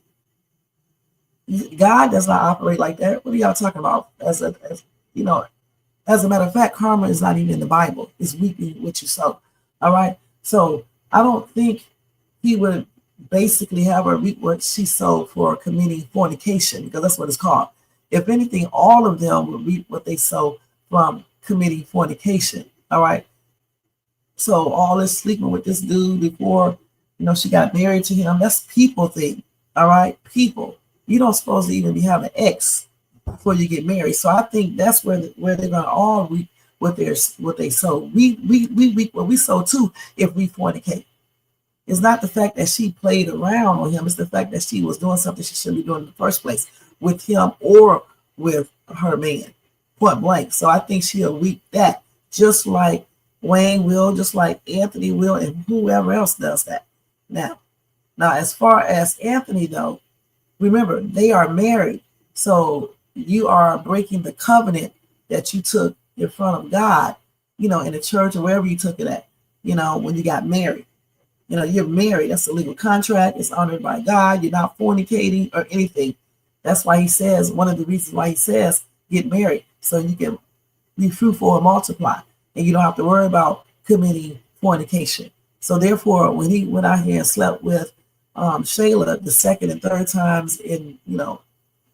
God does not operate like that. What are y'all talking about? As a matter of fact, karma is not even in the Bible. It's reaping what you sow. All right. So I don't think he would basically have her reap what she sowed for committing fornication, because that's what it's called. If anything, all of them will reap what they sow from committing fornication. All right. So all this sleeping with this dude before, she got married to him, that's people thing. All right. People. You don't supposed to even be having ex before you get married. So I think that's where they're gonna all reap what they sow. We reap what we sow too if we fornicate. It's not the fact that she played around on him. It's the fact that she was doing something she shouldn't be doing in the first place with him or with her man, point blank. So I think she'll reap that just like Wayne will, just like Anthony will, and whoever else does that. Now, as far as Anthony though, remember, they are married. So you are breaking the covenant that you took in front of God, in the church or wherever you took it at, when you got married. You're married. That's a legal contract. It's honored by God. You're not fornicating or anything. That's why he says, one of the reasons why he says, get married so you can be fruitful and multiply. And you don't have to worry about committing fornication. So therefore, when he went out here and slept with Shayla the second and third times and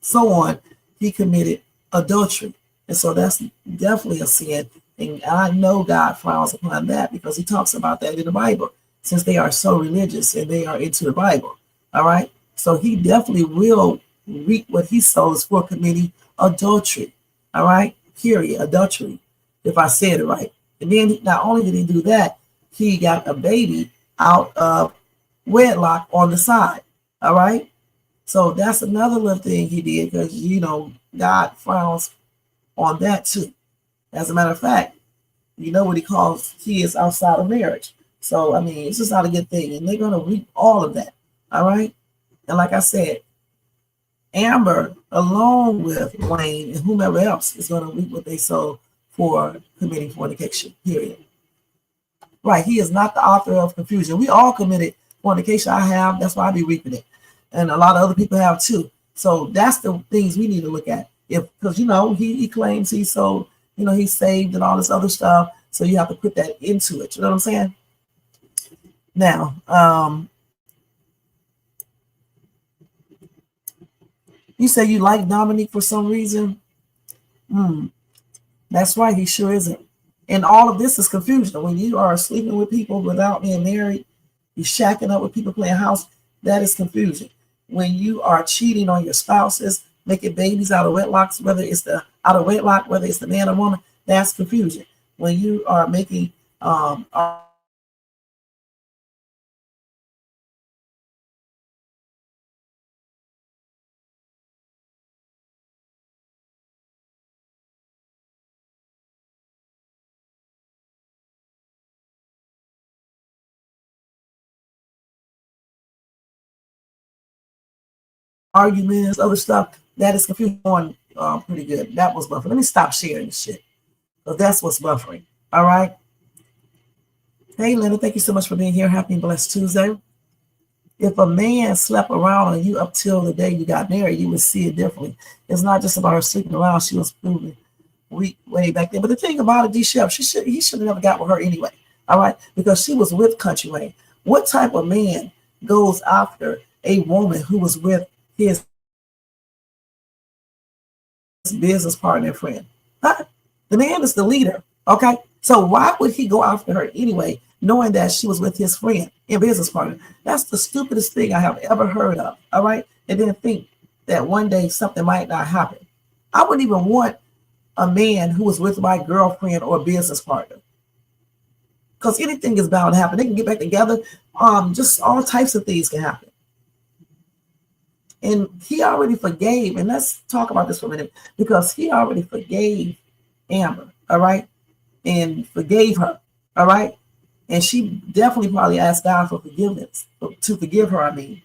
so on, he committed adultery. And so that's definitely a sin. And I know God frowns upon that because he talks about that in the Bible, since they are so religious and they are into the Bible. All right. So he definitely will reap what he sows for committing adultery. All right. Period. Adultery, if I said it right. And then not only did he do that, he got a baby out of wedlock on the side. All right. So that's another little thing he did because, God frowns on that too. As a matter of fact, what he calls kids outside of marriage. So, it's just not a good thing. And they're going to reap all of that. All right. And like I said, Amber, along with Wayne and whomever else, is going to reap what they sow for committing fornication, period. Right. He is not the author of confusion. We all committed fornication. I have. That's why I be reaping it. And a lot of other people have too. So that's the things we need to look at. Because, he claims he's so, he's saved and all this other stuff. So you have to put that into it. You know what I'm saying? Now, you say you like Dominique for some reason. That's right. He sure isn't. And all of this is confusion. When you are sleeping with people without being married, you're shacking up with people playing house. That is confusion. When you are cheating on your spouses, making babies out of wedlocks, whether it's the man or woman, that's confusion. When you are making arguments, other stuff, that is confusion on pretty good. That was buffering. Let me stop sharing this shit. So that's what's buffering. All right. Hey, Linda, thank you so much for being here. Happy and blessed Tuesday. If a man slept around on you up till the day you got married, you would see it differently. It's not just about her sleeping around. She was proven weak way back then. But the thing about it, D-Chef, he should have never got with her anyway. All right. Because she was with Kountry Wayne. What type of man goes after a woman who was with his business partner and friend? Huh? The man is the leader. Okay. So why would he go after her anyway, knowing that she was with his friend and business partner? That's the stupidest thing I have ever heard of. All right. And then think that one day something might not happen. I wouldn't even want a man who was with my girlfriend or business partner, because anything is bound to happen. They can get back together. Just all types of things can happen. And he already forgave. And let's talk about this for a minute, because he already forgave Amber. All right. And forgave her. All right. And she definitely probably asked God for forgiveness, to forgive her, I mean.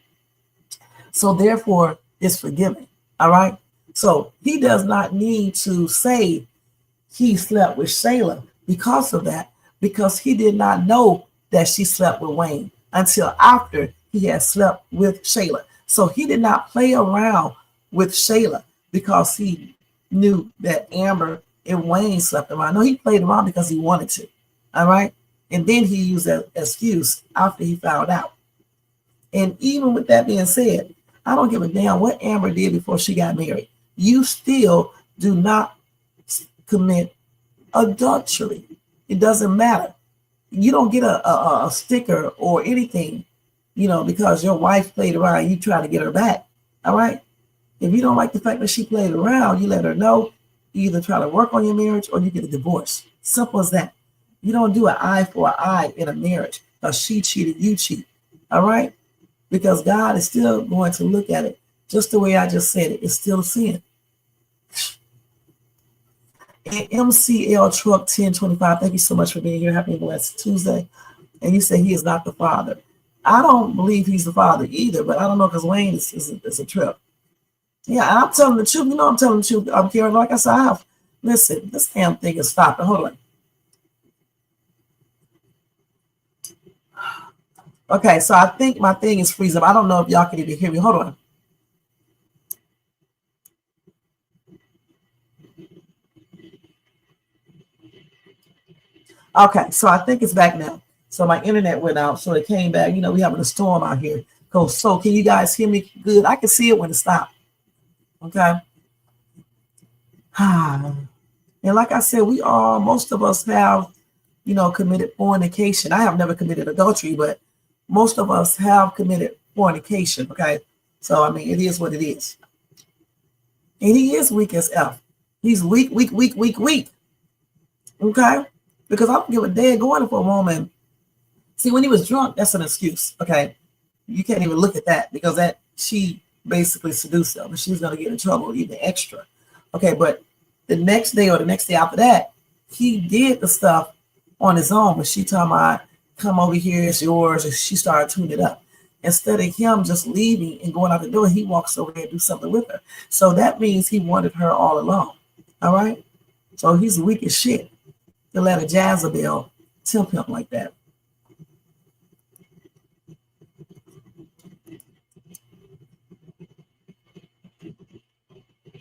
So therefore, it's forgiven. All right. So he does not need to say he slept with Shayla because of that, because he did not know that she slept with Wayne until after he had slept with Shayla. So he did not play around with Shayla because he knew that Amber and Wayne slept around. No, he played around because he wanted to. All right. And then he used that excuse after he found out. And even with that being said, I don't give a damn what Amber did before she got married. You still do not commit adultery. It doesn't matter. You don't get a sticker or anything, because your wife played around and you try to get her back. All right. If you don't like the fact that she played around, you let her know. You either try to work on your marriage or you get a divorce. Simple as that. You don't do an eye for an eye in a marriage, because she cheated, you cheat. All right. Because God is still going to look at it just the way I just said it. It's still a sin. And MCL Truck 1025, thank you so much for being here. Happy and blessed Tuesday. And you say he is not the father. I don't believe he's the father either, but I don't know, because Wayne is a trip. Yeah, I'm telling the truth. I'm telling the truth. I'm Karen. Like I said, listen, this damn thing is stopping. Hold on. Okay, so I think my thing is freezing up. I don't know if y'all can even hear me. Hold on. Okay, so I think it's back now. So my internet went out, so it came back. We having a storm out here. So can you guys hear me good? I can see it when it stopped. Okay. And like I said, most of us have, committed fornication. I have never committed adultery, but most of us have committed fornication. Okay. So, I mean, it is what it is. And he is weak as F. He's weak. Okay. Because I don't give a damn going for a woman. See, when he was drunk, that's an excuse. Okay. You can't even look at that, because she basically seduced him, and she's going to get in trouble even extra. Okay. But the next day or the next day after that, he did the stuff on his own. But she told me, come over here, it's yours. And she started tuning it up. Instead of him just leaving and going out the door, he walks over there and do something with her. So that means he wanted her all along. All right. So he's weak as shit to let a Jezebel tempt him like that.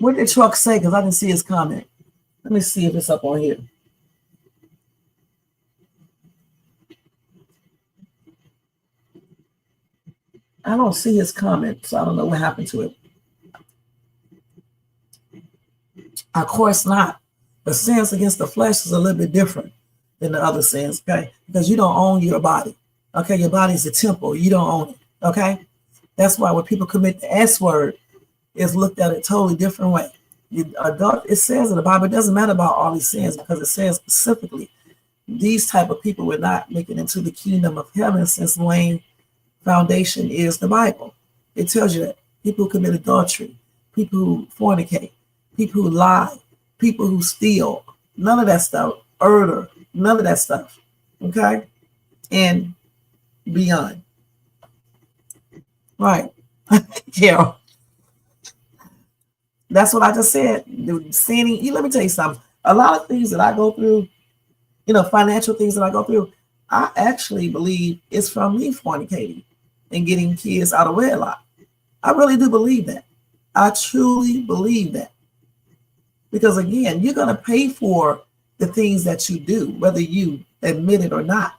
What did Truck say? Because I didn't see his comment. Let me see if it's up on here. I don't see his comment, so I don't know what happened to it. Of course not. The sins against the flesh is a little bit different than the other sins, okay? Because you don't own your body, okay? Your body is a temple. You don't own it, okay? That's why when people commit the S word, it's looked at a totally different way. It says in the Bible, it doesn't matter about all these sins because it says specifically these type of people will not make it into the kingdom of heaven, since the main foundation is the Bible. It tells you that people who commit adultery, people who fornicate, people who lie, people who steal, none of that stuff, murder, none of that stuff, okay, and beyond. Right, Carol. That's what I just said. Sinning. Let me tell you something. A lot of things that I go through, financial things that I go through, I actually believe it's from me fornicating and getting kids out of wedlock. I really do believe that. I truly believe that. Because again, you're going to pay for the things that you do, whether you admit it or not.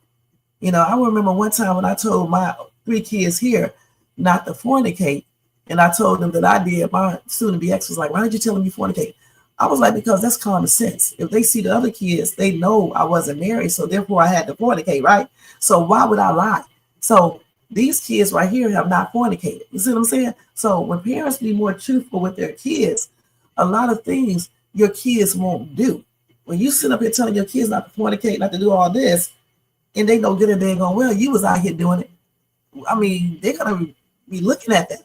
I remember one time when I told my 3 kids here not to fornicate, and I told them that I did. My soon-to-be ex was like, "Why did you tell them you fornicate?" I was like, because that's common sense. If they see the other kids, they know I wasn't married, so therefore I had to fornicate, right? So why would I lie? So these kids right here have not fornicated. You see what I'm saying? So when parents be more truthful with their kids, a lot of things your kids won't do. When you sit up here telling your kids not to fornicate, not to do all this, and they go get it, they go, well, you was out here doing it. I mean, they're going to be looking at that.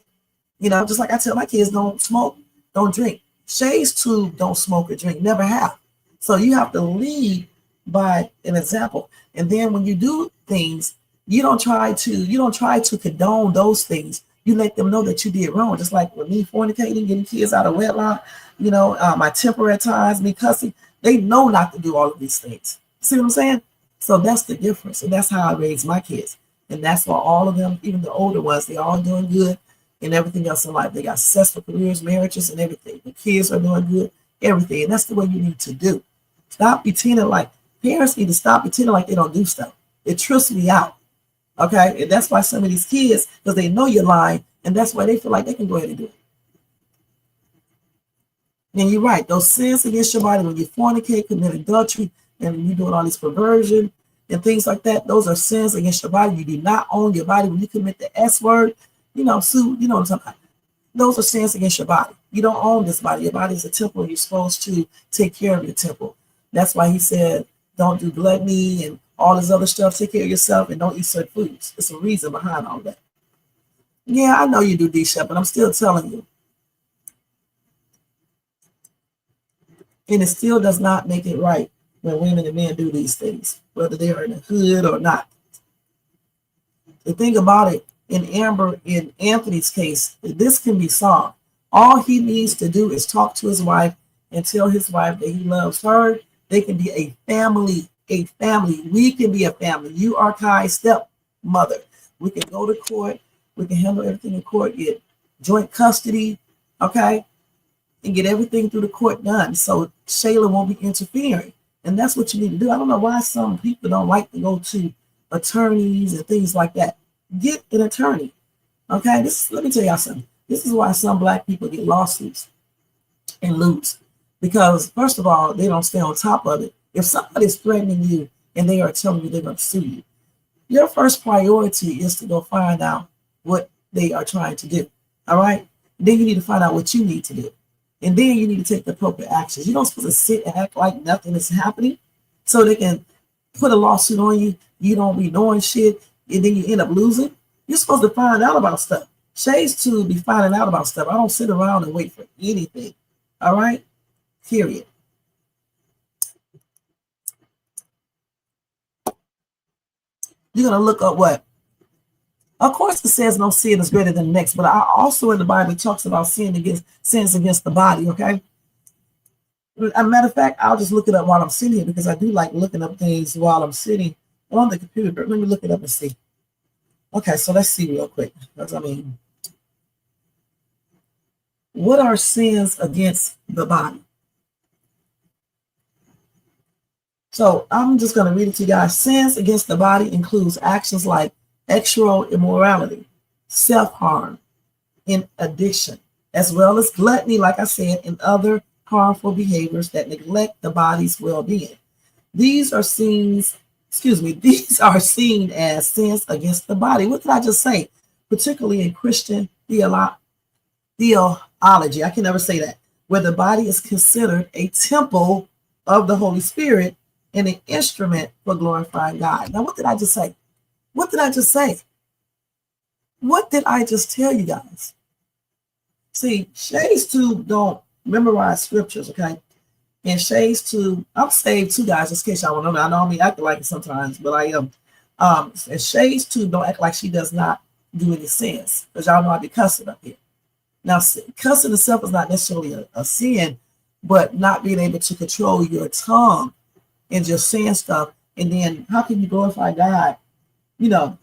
Just like I tell my kids, don't smoke, don't drink. Shades too don't smoke or drink, never have. So you have to lead by an example. And then when you do things, you don't try to condone those things. You let them know that you did wrong. Just like with me fornicating, getting kids out of wedlock, my temper at times, me cussing, they know not to do all of these things. See what I'm saying? So that's the difference. And that's how I raise my kids. And that's why all of them, even the older ones, they're all doing good and everything else in life. They got successful careers, marriages, and everything. The kids are doing good, everything. And that's the way you need to do. Stop pretending like, parents need to stop pretending like they don't do stuff. It trips me out. Okay? And that's why some of these kids, because they know you're lying, and that's why they feel like they can go ahead and do it. And you're right. Those sins against your body, when you fornicate, commit adultery, and you're doing all this perversion and things like that, those are sins against your body. You do not own your body. When you commit the S word, Sue, you know what I'm talking about. Those are sins against your body. You don't own this body. Your body is a temple, and you're supposed to take care of your temple. That's why he said, don't do gluttony and all this other stuff. Take care of yourself and don't eat certain foods. There's a reason behind all that. Yeah, I know you do, D-Shep, but I'm still telling you. And it still does not make it right when women and men do these things, whether they are in the hood or not. The thing about it, in Anthony's case, this can be solved. All he needs to do is talk to his wife and tell his wife that he loves her. They can be a family, We can be a family. You are Kai's stepmother. We can go to court. We can handle everything in court, get joint custody, okay, and get everything through the court done. So Shayla won't be interfering. And that's what you need to do. I don't know why some people don't like to go to attorneys and things like that. Get an attorney. Okay, let me tell y'all something. This is why some Black people get lawsuits and lose. Because first of all, they don't stay on top of it. If somebody's threatening you and they are telling you they're going to sue you, your first priority is to go find out what they are trying to do. All right? Then you need to find out what you need to do. And then you need to take the appropriate actions. You don't supposed to sit and act like nothing is happening so they can put a lawsuit on you. You don't be doing shit, and then you end up losing. You're supposed to find out about stuff. Shades to be finding out about stuff. I don't sit around and wait for anything. All right? Period. You're going to look up what? Of course, it says no sin is greater than the next, but I also in the Bible it talks about sins against the body, okay? As a matter of fact, I'll just look it up while I'm sitting here because I do like looking up things while I'm sitting on the computer. Let me look it up and see. Okay, so let's see real quick. What are sins against the body? So I'm just going to read it to you guys. Sins against the body includes actions like sexual immorality, self-harm, and addiction, as well as gluttony, like I said, and other harmful behaviors that neglect the body's well-being. These are seen as sins against the body. What did I just say? particularly in Christian theology, I can never say that, where the body is considered a temple of the Holy Spirit and an instrument for glorifying God. Now, what did I just say? What did I just say? What did I just tell you guys? See, Shades too don't memorize scriptures, okay? And Shades too, I'm saved too, guys, just in case y'all want to know. I know I'm acting like it sometimes, but I am. And Shades too don't act like she does not do any sins, because y'all know I be cussing up here. Now, cussing itself is not necessarily a sin, but not being able to control your tongue and just saying stuff. And then how can you glorify God, you know,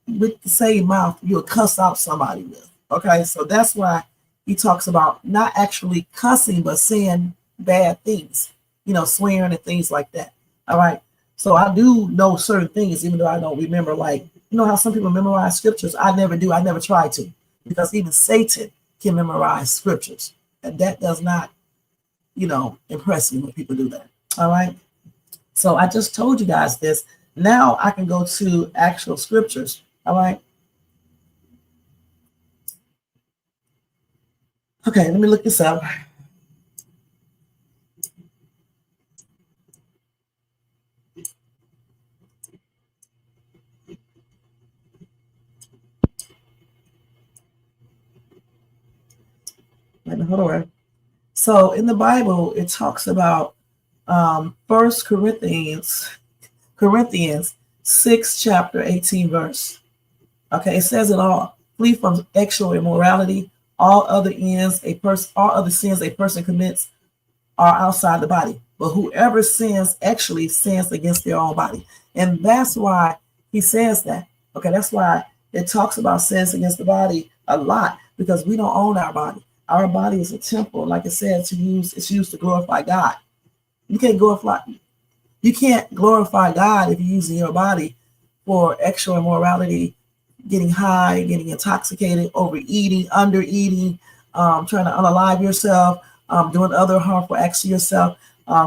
with the same mouth you'll cuss out somebody with? Okay, so that's why he talks about not actually cussing, but saying bad things, you know, swearing and things like that. All right, so I do know certain things, even though I don't remember, like, you know how some people memorize scriptures? I never do. I never try to, because even Satan can memorize scriptures, and that does not, you know, impress me when people do that. All right, so I just told you guys this. Now I can go to actual scriptures. All right. Okay, let me look this up. Hold on. So in the Bible, it talks about 1 Corinthians 6, chapter 18, verse. Okay, it says it all. Flee from sexual immorality. All other sins a person commits are outside the body. But whoever sins actually sins against their own body. And that's why he says that. Okay, that's why it talks about sins against the body a lot, because we don't own our body. Our body is a temple, like it says, it's used to glorify God. You can't glorify God if you're using your body for sexual immorality, getting high, getting intoxicated, overeating, undereating, trying to unalive yourself, doing other harmful acts to yourself,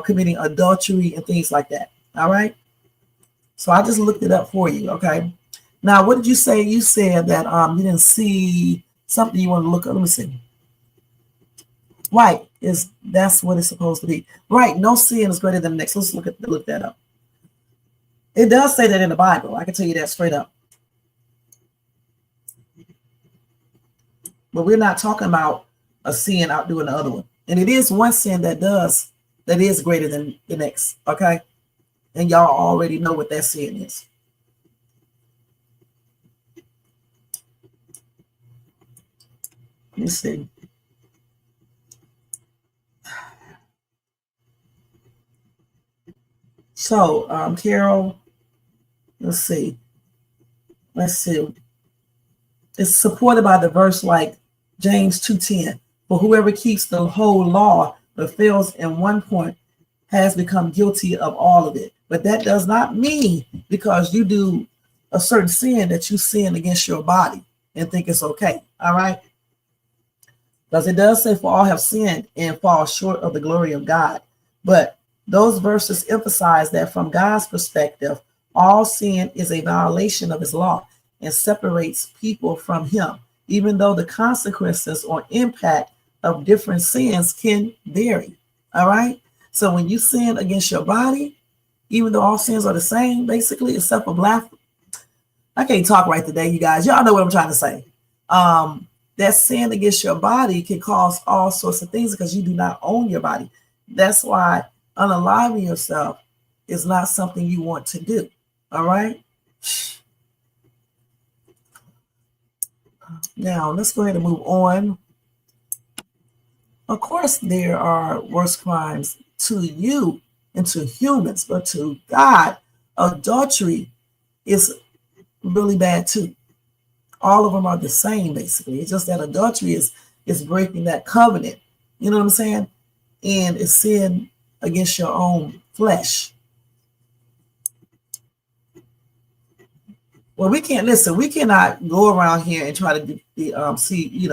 committing adultery and things like that. All right. So I just looked it up for you. Okay. Now, what did you say? You said that you didn't see something you want to look up. Let me see. Right, that's what it's supposed to be. Right, no sin is greater than the next. Let's look that up. It does say that in the Bible. I can tell you that straight up. But we're not talking about a sin outdoing the other one. And it is one sin that is greater than the next. Okay, and y'all already know what that sin is. Let me see. So, Carol, let's see. It's supported by the verse like James 2:10. For whoever keeps the whole law but fails in one point has become guilty of all of it. But that does not mean because you do a certain sin that you sin against your body and think it's okay. All right. Because it does say, for all have sinned and fall short of the glory of God. But those verses emphasize that from God's perspective, all sin is a violation of his law and separates people from him, even though the consequences or impact of different sins can vary. All right. So when you sin against your body, even though all sins are the same, basically, except for blasphemy. I can't talk right today, you guys. Y'all know what I'm trying to say. That sin against your body can cause all sorts of things because you do not own your body. That's why unaliving yourself is not something you want to do. All right. Now, let's go ahead and move on. Of course, there are worse crimes to you and to humans, but to God, adultery is really bad too. All of them are the same, basically. It's just that adultery is breaking that covenant. You know what I'm saying? And it's sin against your own flesh. Well, we cannot go around here and try to see,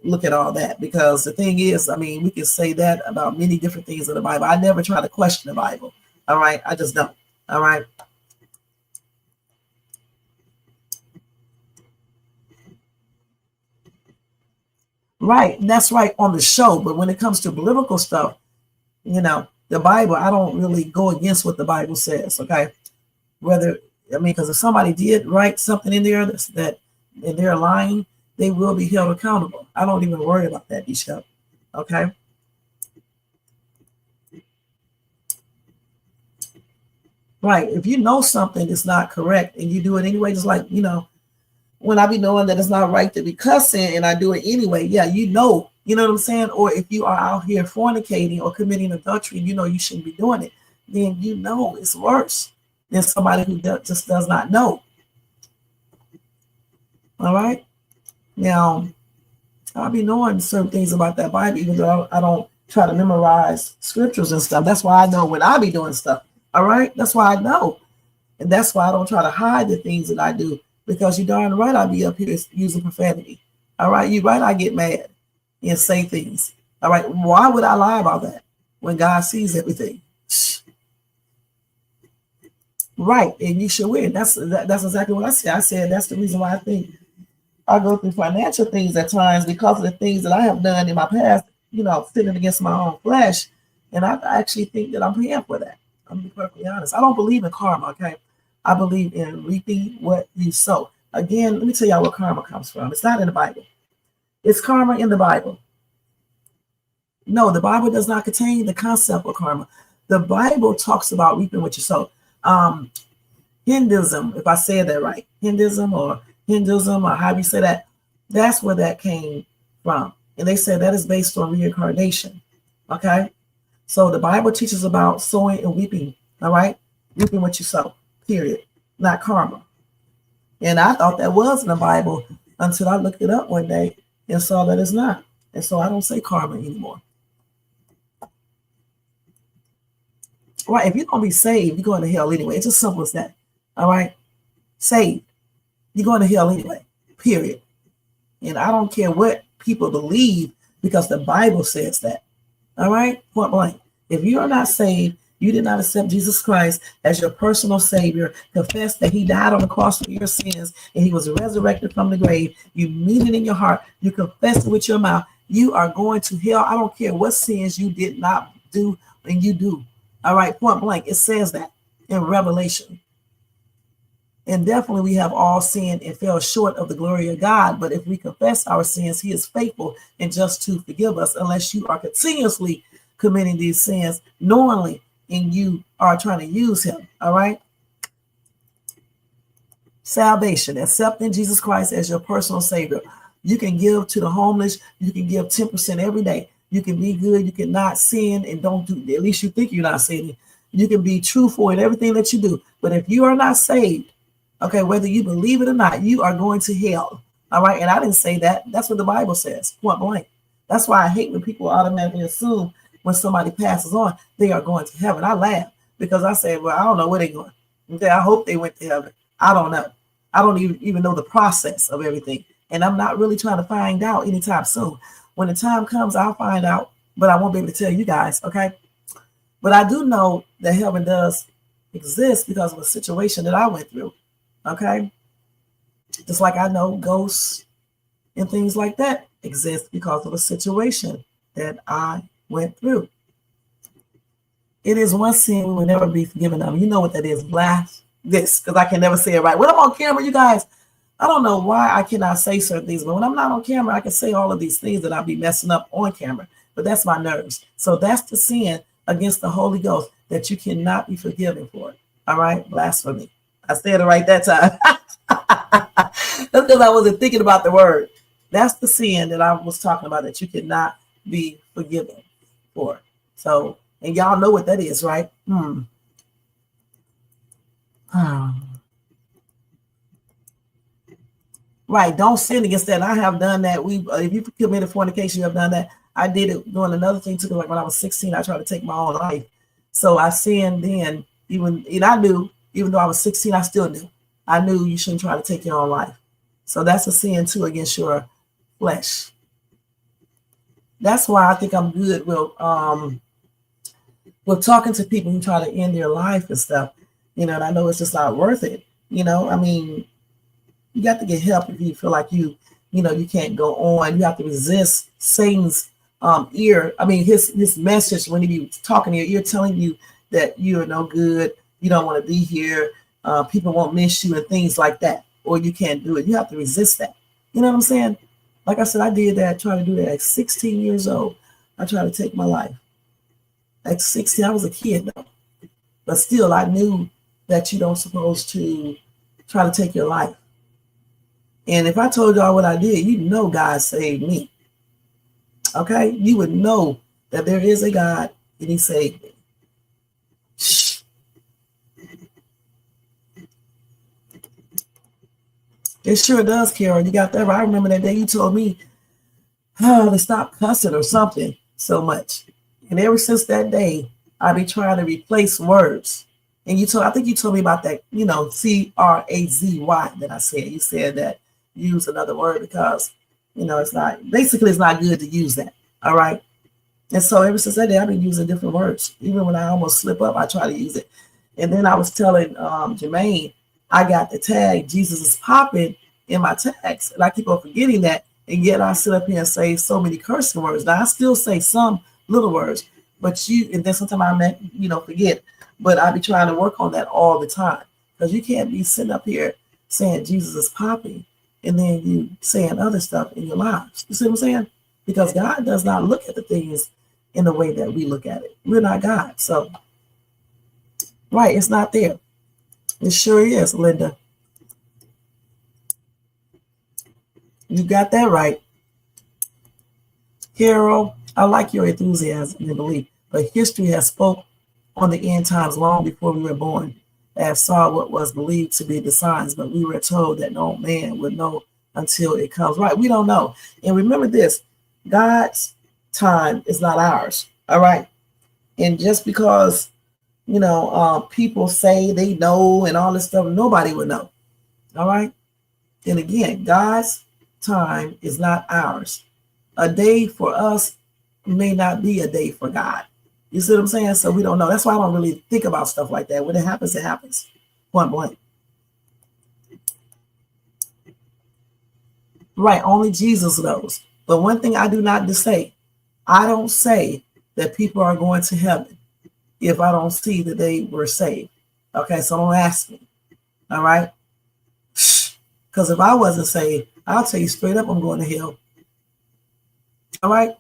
look at all that, because the thing is, we can say that about many different things in the Bible. I never try to question the Bible. All right. I just don't. All right. Right. And that's right on the show. But when it comes to biblical stuff, you know, the Bible, I don't really go against what the Bible says. Okay. Because if somebody did write something in there that and they're lying, they will be held accountable. I don't even worry about that, Bishop. Okay. Right. If you know something is not correct and you do it anyway, just like, you know, when I be knowing that it's not right to be cussing and I do it anyway, yeah, you know what I'm saying? Or if you are out here fornicating or committing adultery, you know you shouldn't be doing it, then you know it's worse than somebody who just does not know. All right. Now, I'll be knowing certain things about that Bible, even though I don't try to memorize scriptures and stuff. That's why I know when I be doing stuff. All right. That's why I know. And that's why I don't try to hide the things that I do, because you darn right I be up here using profanity. All right. You right. I get mad and say things. All right. Why would I lie about that when God sees everything? Right. And you should win. That's exactly what I said. I said that's the reason why I think I go through financial things at times, because of the things that I have done in my past, you know, sinning against my own flesh. And I actually think that I'm paying for that. I'm gonna be perfectly honest. I don't believe in karma, okay? I believe in reaping what you sow. Again, let me tell y'all where karma comes from. It's not in the Bible. Is karma in the Bible? No, the Bible does not contain the concept of karma. The Bible talks about reaping what you sow. Hinduism, if I said that right, Hinduism or how do you say that? That's where that came from. And they said that is based on reincarnation. Okay. So the Bible teaches about sowing and reaping. All right. Reaping what you sow, period. Not karma. And I thought that was in the Bible until I looked it up one day and saw that it's not. And so I don't say karma anymore. Right. If you're going to be saved, you're going to hell anyway. It's as simple as that. All right. Saved. You're going to hell anyway, period. And I don't care what people believe, because the Bible says that. All right, point blank. If you are not saved, you did not accept Jesus Christ as your personal Savior, confess that He died on the cross for your sins and He was resurrected from the grave, you mean it in your heart, you confess it with your mouth, you are going to hell. I don't care what sins you did not do and you do. All right, point blank. It says that in Revelation. And definitely we have all sinned and fell short of the glory of God. But if we confess our sins, He is faithful and just to forgive us, unless you are continuously committing these sins knowingly and you are trying to use Him. All right. Salvation, accepting Jesus Christ as your personal Savior. You can give to the homeless. You can give 10% every day. You can be good. You can not sin and don't do, at least you think you're not sinning. You can be truthful in everything that you do. But if you are not saved, okay, whether you believe it or not, you are going to hell. All right. And I didn't say that. That's what the Bible says, point blank. That's why I hate when people automatically assume when somebody passes on, they are going to heaven. I laugh because I say, well, I don't know where they're going. Okay, I hope they went to heaven. I don't know. I don't even know the process of everything. And I'm not really trying to find out anytime soon. When the time comes, I'll find out, but I won't be able to tell you guys. Okay. But I do know that heaven does exist because of a situation that I went through. Okay. Just like I know ghosts and things like that exist because of a situation that I went through. It is one sin we will never be forgiven of. You know what that is? This, because I can never say it right. When I'm on camera, you guys, I don't know why I cannot say certain things, but when I'm not on camera, I can say all of these things that I'll be messing up on camera. But that's my nerves. So that's the sin against the Holy Ghost that you cannot be forgiven for. All right? Blasphemy. I said it right that time. That's because I wasn't thinking about the word. That's the sin that I was talking about that you cannot be forgiven for. So, and y'all know what that is, right? Right. Don't sin against that. I have done that. If you committed fornication, you have done that. I did it doing another thing too. Like when I was 16, I tried to take my own life. So I sinned then. And I knew, even though I was 16, I still knew. I knew you shouldn't try to take your own life. So that's a sin too against your flesh. That's why I think I'm good with talking to people who try to end their life and stuff. And I know it's just not worth it. I mean, you got to get help if you feel like you you can't go on. You have to resist Satan's his message when he be talking to your ear, telling you that you're no good, you don't want to be here, people won't miss you and things like that, or you can't do it. You have to resist that. You know what I'm saying? Like I said, I did that, trying to do that at 16 years old. I tried to take my life. At 16, I was a kid though. But still, I knew that you don't supposed to try to take your life. And if I told y'all what I did, you know God saved me. Okay? You would know that there is a God and he saved me. Shh. It sure does, Carol. You got that right. I remember that day you told me to stop cussing or something so much. And ever since that day, I've been trying to replace words. And I think you told me about that, crazy that I said. You said that use another word because, it's not good to use that. All right. And so ever since that day, I've been using different words. Even when I almost slip up, I try to use it. And then I was telling Jermaine, I got the tag, Jesus is popping in my tags. And I keep on forgetting that. And yet I sit up here and say so many cursing words. Now I still say some little words, and then sometimes I forget. But I be trying to work on that all the time. Because you can't be sitting up here saying Jesus is popping and then you saying other stuff in your lives. You see what I'm saying? Because God does not look at the things in the way that we look at it. We're not God. So, right, it's not there. It sure is, Linda. You got that right. Carol, I like your enthusiasm and belief, but history has spoke on the end times long before we were born, as saw what was believed to be the signs, but we were told that no man would know until it comes. Right, we don't know. And remember this, God's time is not ours, all right? And just because, people say they know and all this stuff, nobody would know, all right? And again, God's time is not ours. A day for us may not be a day for God. You see what I'm saying? So we don't know. That's why I don't really think about stuff like that. When it happens, it happens. Point blank. Right, only Jesus knows. But one thing I do not say, I don't say that people are going to heaven if I don't see that they were saved. Okay, so don't ask me. All right? Because if I wasn't saved, I'll tell you straight up I'm going to hell. All right?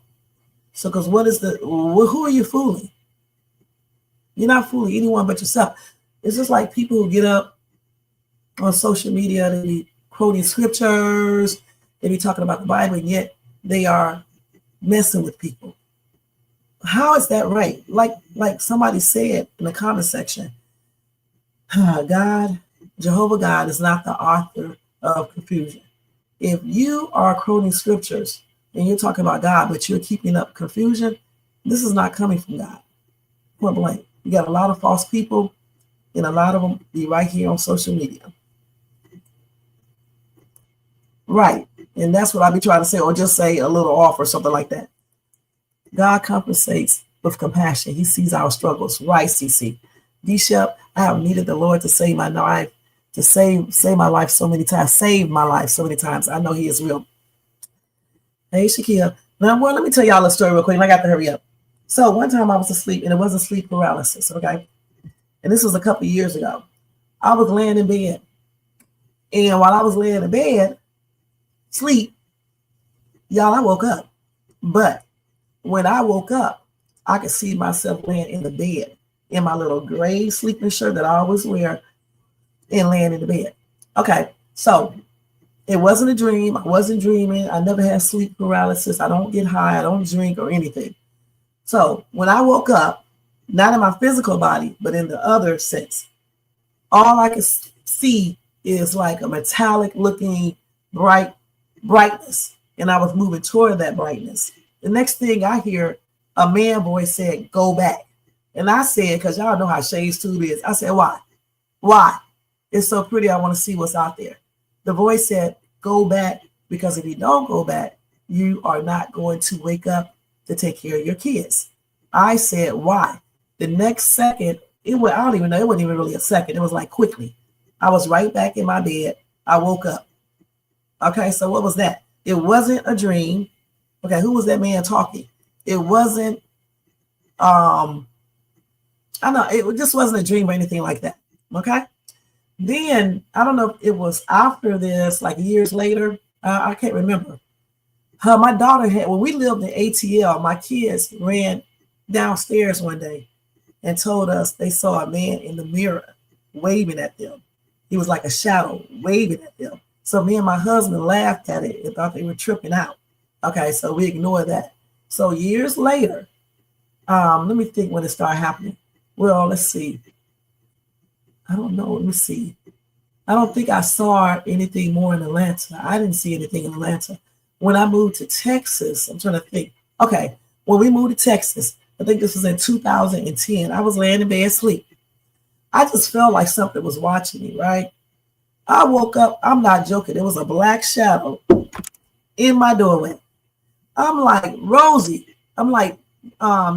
So, because who are you fooling? You're not fooling anyone but yourself. It's just like people who get up on social media, they be quoting scriptures, they be talking about the Bible, and yet they are messing with people. How is that right? Like somebody said in the comment section, Jehovah God is not the author of confusion. If you are quoting scriptures and you're talking about God, but you're keeping up confusion, this is not coming from God. Point blank. You got a lot of false people, and a lot of them be right here on social media. Right. And that's what I be trying to say, or just say a little off or something like that. God compensates with compassion. He sees our struggles. Right, CC. D-Shep, I have needed the Lord to save my life, to save my life so many times, save my life so many times. I know he is real. Hey, Shakia. Now, let me tell y'all a story real quick, and I got to hurry up. So one time I was asleep, and it wasn't sleep paralysis, okay? And this was a couple of years ago. I was laying in bed. And while I was laying in bed, sleep, y'all, I woke up. But when I woke up, I could see myself laying in the bed in my little gray sleeping shirt that I always wear and laying in the bed. Okay, so it wasn't a dream. I wasn't dreaming. I never had sleep paralysis. I don't get high. I don't drink or anything. So when I woke up, not in my physical body, but in the other sense, all I could see is like a metallic looking brightness. And I was moving toward that brightness. The next thing I hear, a man voice said, "Go back." And I said, because y'all know how Shades Tube is, I said, "Why? Why? It's so pretty. I want to see what's out there." The voice said, "Go back, because if you don't go back, you are not going to wake up to take care of your kids." I said, "Why?" The next second, I don't even know, it wasn't even really a second. It was like quickly. I was right back in my bed. I woke up. Okay, so what was that? It wasn't a dream. Okay, who was that man talking? It wasn't, I know, it just wasn't a dream or anything like that. Okay. Then, I don't know if it was after this, like years later, I can't remember. My daughter had, when we lived in ATL, my kids ran downstairs one day and told us they saw a man in the mirror waving at them. He was like a shadow waving at them. So me and my husband laughed at it and thought they were tripping out. Okay, so we ignored that. So years later, let me think when it started happening. Well, let's see. I don't know. Let me see. I don't think I saw anything more in Atlanta. I didn't see anything in Atlanta. When I moved to Texas, I'm trying to think. Okay, when we moved to Texas, I think this was in 2010. I was laying in bed asleep. I just felt like something was watching me, right? I woke up. I'm not joking. There was a black shadow in my doorway. I'm like, Rosie. I'm like,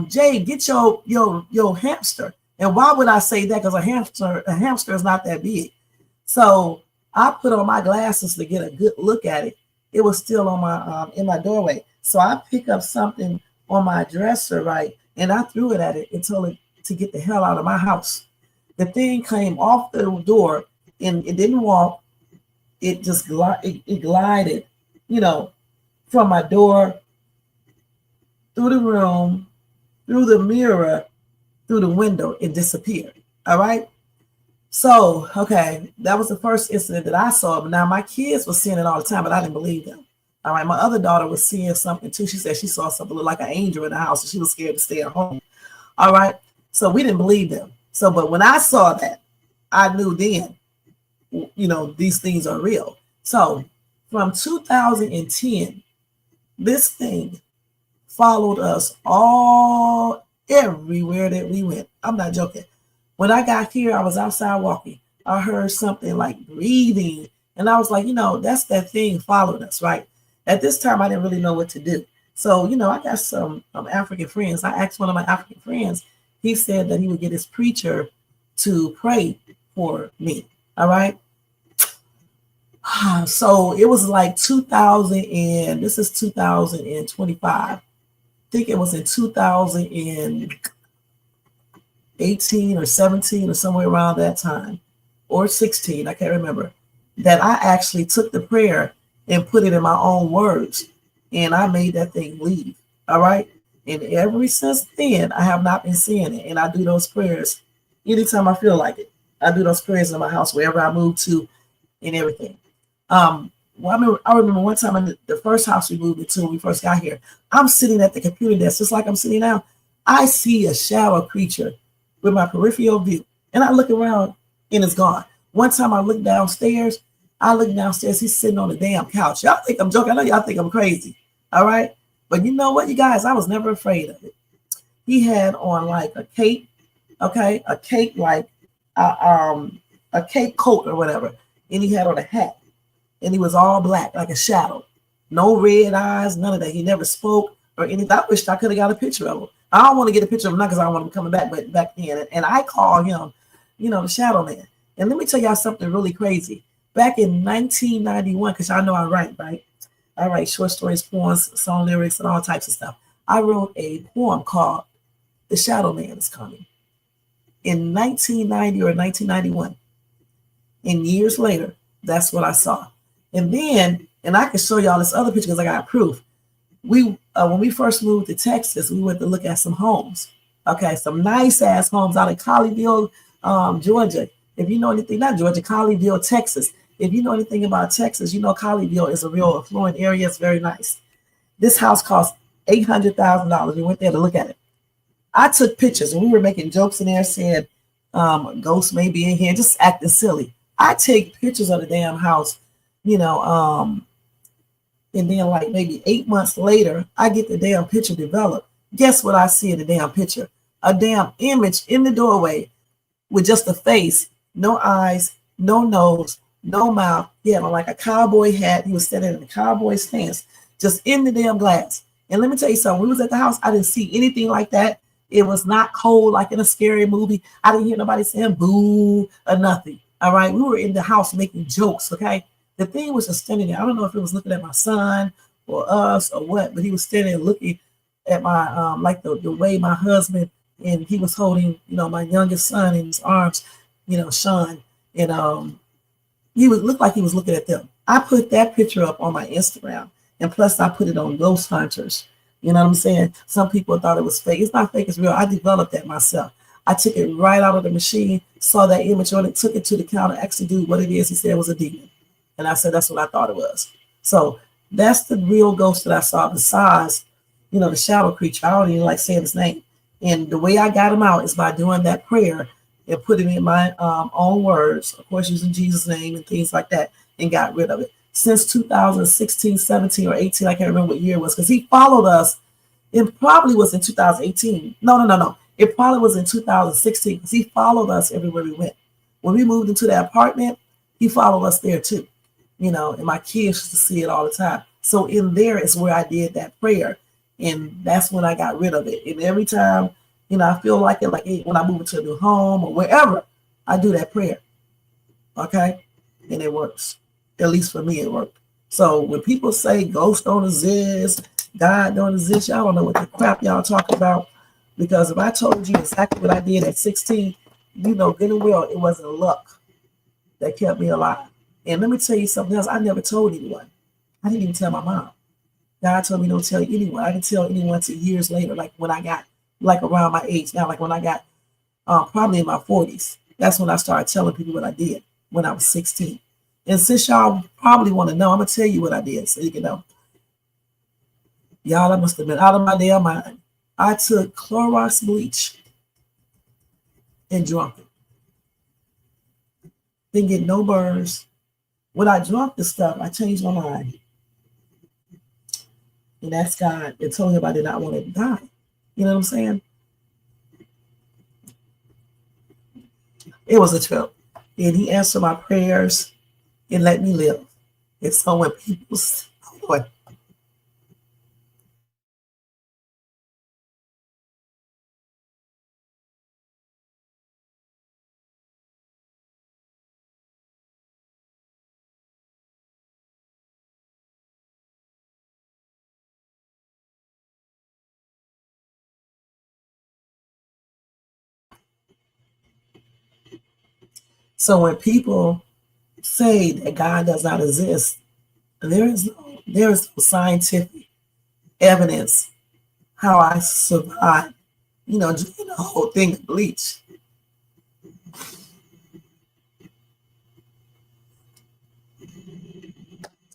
Jay, get your hamster. And why would I say that? Because a hamster is not that big. So I put on my glasses to get a good look at it. It was still on my in my doorway. So I pick up something on my dresser, right? And I threw it at it and told it to get the hell out of my house. The thing came off the door and it didn't walk. It just glided, from my door, through the room, through the mirror, through the window. It disappeared. All right. So, okay, that was the first incident that I saw. But now my kids were seeing it all the time, but I didn't believe them. All right, my other daughter was seeing something too. She said she saw something look like an angel in the house, and she was scared to stay at home. All right, so we didn't believe them. So, but when I saw that, I knew then, these things are real. So, from 2010, this thing followed us all everywhere that we went. I'm not joking. When I got here, I was outside walking. I heard something like breathing. And I was like, that's that thing followed us, right? At this time, I didn't really know what to do. So, I got some African friends. I asked one of my African friends. He said that he would get his preacher to pray for me. All right. So it was like 2000 and this is 2025. I think it was in 2018 or 17 or somewhere around that time, or 16, I can't remember, that I actually took the prayer and put it in my own words, and I made that thing leave. All right. And ever since then, I have not been seeing it. And I do those prayers anytime I feel like it. I do those prayers in my house, wherever I move to and everything. I remember one time in the first house we moved into when we first got here, I'm sitting at the computer desk, just like I'm sitting now. I see a shadow creature with my peripheral view, and I look around and it's gone. One time I look downstairs, he's sitting on the damn couch. Y'all think I'm joking. I know y'all think I'm crazy. All right. But you know what, you guys, I was never afraid of it. He had on like a cape, okay, a cape like a cape coat or whatever, and he had on a hat, and he was all black like a shadow, no red eyes, none of that. He never spoke or anything. I wished I could have got a picture of him. I don't want to get a picture of him now because I don't want him coming back, but back then, and I call him, the Shadow Man. And let me tell y'all something really crazy. Back in 1991, because y'all know I write, right? I write short stories, poems, song lyrics, and all types of stuff. I wrote a poem called The Shadow Man Is Coming in 1990 or 1991. And years later, that's what I saw. And then, and I can show y'all this other picture because I got proof. When we first moved to Texas, we went to look at some homes. Okay, some nice ass homes out in Colleyville, Georgia. If you know anything, not Georgia, Colleyville, Texas. If you know anything about Texas, you know Colleyville is a real affluent area. It's very nice. This house cost $800,000. We went there to look at it. I took pictures and we were making jokes in there, said ghosts may be in here, just acting silly. I take pictures of the damn house, and then like maybe 8 months later, I get the damn picture developed. Guess what I see in the damn picture? A damn image in the doorway with just a face, no eyes, no nose, no mouth. He had on like a cowboy hat. He was standing in a cowboy stance, just in the damn glass. And let me tell you something, when we was at the house, I didn't see anything like that. It was not cold like in a scary movie. I didn't hear nobody saying boo or nothing. All right. We were in the house making jokes. Okay. the thing was just standing there. I don't know if it was looking at my son or us or what, but he was standing there looking at my like the way my husband, and he was holding, you know, my youngest son in his arms, you know, Sean, and he would look like he was looking at them. I put that picture up on my Instagram, and plus I put it on Ghost Hunters. You know what I'm saying? Some people thought it was fake. It's not fake, it's real. I developed that myself. I took it right out of the machine, saw that image on it, took it to the counter, asked the dude what it is. He said it was a demon. And I said, that's what I thought it was. So that's the real ghost that I saw, besides, you know, the shadow creature. I don't even like saying his name. And the way I got him out is by doing that prayer and putting it in my own words, of course, using Jesus' name and things like that, and got rid of it. Since 2016, 17, or 18, I can't remember what year it was, because he followed us. It probably was in 2018. No. It probably was in 2016, because he followed us everywhere we went. When we moved into that apartment, he followed us there too. You know, and my kids used to see it all the time. So in there is where I did that prayer, and that's when I got rid of it. And every time, you know, I feel like it, like when I move into a new home or wherever, I do that prayer. Okay, and it works. At least for me, it worked. So when people say ghosts don't exist, God don't exist, y'all don't know what the crap y'all talking about. Because if I told you exactly what I did at 16, you know good and well it wasn't luck that kept me alive. And let me tell you something else. I never told anyone. I didn't even tell my mom. God told me don't tell anyone. I didn't tell anyone until years later, like when I got like around my age now, like when I got probably in my 40s. That's when I started telling people what I did when I was 16. And since y'all probably want to know, I'm going to tell you what I did so you can know. Y'all, I must have been out of my damn mind. I took Clorox bleach and drunk it. Didn't get no burns. When I drunk the stuff, I changed my mind. And that's God. And told him I did not want to die. You know what I'm saying? It was a trip. And he answered my prayers and let me live. And so when people say, oh, so when people say that God does not exist, there is no scientific evidence how I survived, you know, drinking the whole thing of bleach.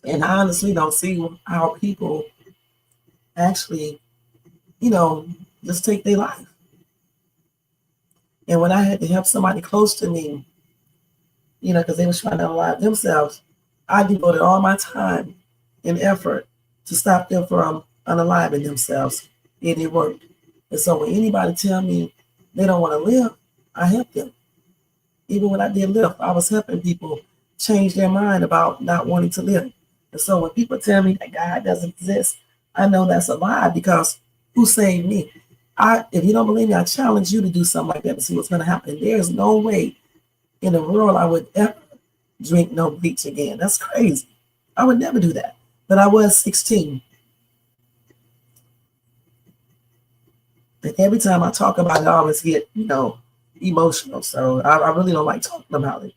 And I honestly don't see how people actually, you know, just take their life. And when I had to help somebody close to me, you know, because they were trying to unalive themselves, I devoted all my time and effort to stop them from unaliving themselves, and it worked. And so when anybody tell me they don't want to live, I help them. Even when I did live, I was helping people change their mind about not wanting to live. And so when people tell me that God doesn't exist, I know that's a lie, because who saved me? If you don't believe me, I challenge you to do something like that and see what's going to happen. There's no way in the world I would ever drink no bleach again. That's crazy. I would never do that. But I was 16. And every time I talk about it, I always get, you know, emotional. So I really don't like talking about it.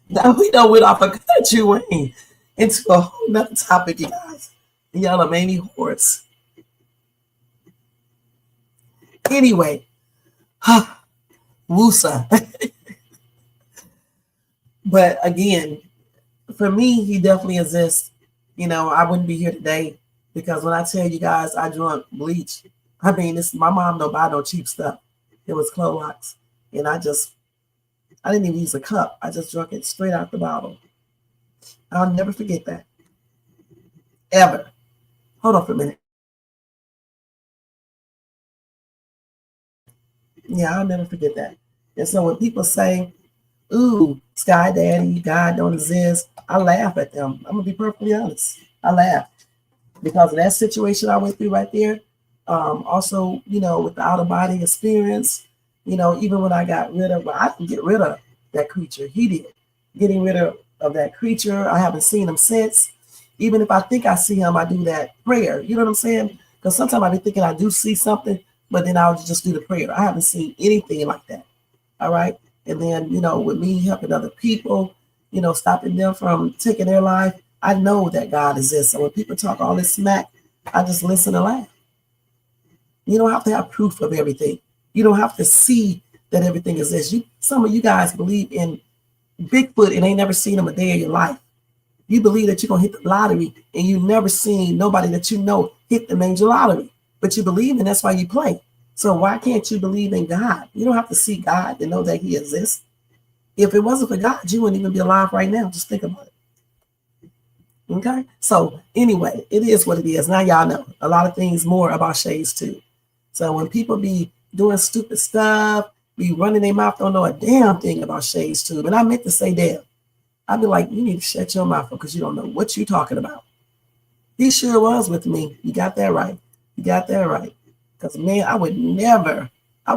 Now we done went off a country way into a whole nother topic, you guys. Y'all are made me hoarse. Anyway, Woosa. But again, for me, he definitely exists. You know, I wouldn't be here today, because when I tell you guys I drank bleach, I mean, my mom don't buy no cheap stuff. It was Clorox. And I didn't even use a cup. I just drank it straight out the bottle. I'll never forget that. Ever. Hold on for a minute. Yeah, I'll never forget that. And so when people say, ooh, Sky Daddy, God don't exist, I laugh at them. I'm going to be perfectly honest. I laugh. Because of that situation I went through right there. Also, you know, with the out-of-body experience, you know, even when I got rid of, I didn't get rid of that creature. He did. getting rid of that creature. I haven't seen him since. Even if I think I see him, I do that prayer. You know what I'm saying? Because sometimes I be thinking I do see something, but then I'll just do the prayer. I haven't seen anything like that. All right. And then, with me helping other people, stopping them from taking their life, I know that God exists. So when people talk all this smack, I just listen and laugh. You don't have to have proof of everything. You don't have to see that everything exists. Some of you guys believe in Bigfoot and ain't never seen him a day in your life. You believe that you're going to hit the lottery and you never seen nobody that you know hit the major lottery. But you believe, and that's why you play. So why can't you believe in God? You don't have to see God to know that he exists. If it wasn't for God, you wouldn't even be alive right now. Just think about it. Okay? So anyway, it is what it is. Now y'all know a lot of things more about shades too. So when people be doing stupid stuff, be running their mouth, don't know a damn thing about shades too. And I meant to say damn. I'd be like, you need to shut your mouth because you don't know what you're talking about. He sure was with me. You got that right. You got that right. Because, man, I would never, I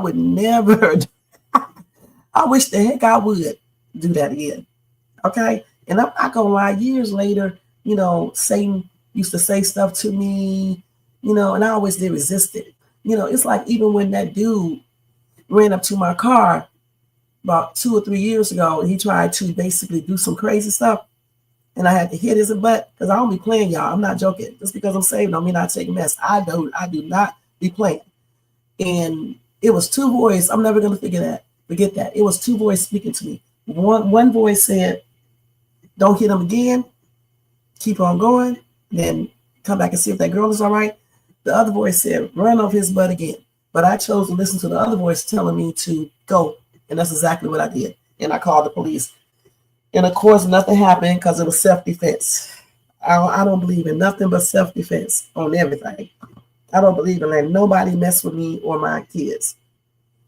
wish the heck I would do that again. Okay? And I'm not going to lie, years later, Satan used to say stuff to me, and I always did resist it. It's like even when that dude ran up to my car about 2 or 3 years ago, and he tried to basically do some crazy stuff, and I had to hit his butt because I don't be playing, y'all. I'm not joking. Just because I'm saved don't mean I take mess. I do not be playing. And it was two voices. I'm never gonna forget that. It was two voices speaking to me. One voice said, "Don't hit him again. Keep on going. Then come back and see if that girl is all right." The other voice said, "Run off his butt again." But I chose to listen to the other voice telling me to go. And that's exactly what I did. And I called the police. And of course, nothing happened because it was self-defense. I don't believe in nothing but self-defense on everything. I don't believe in letting nobody mess with me or my kids.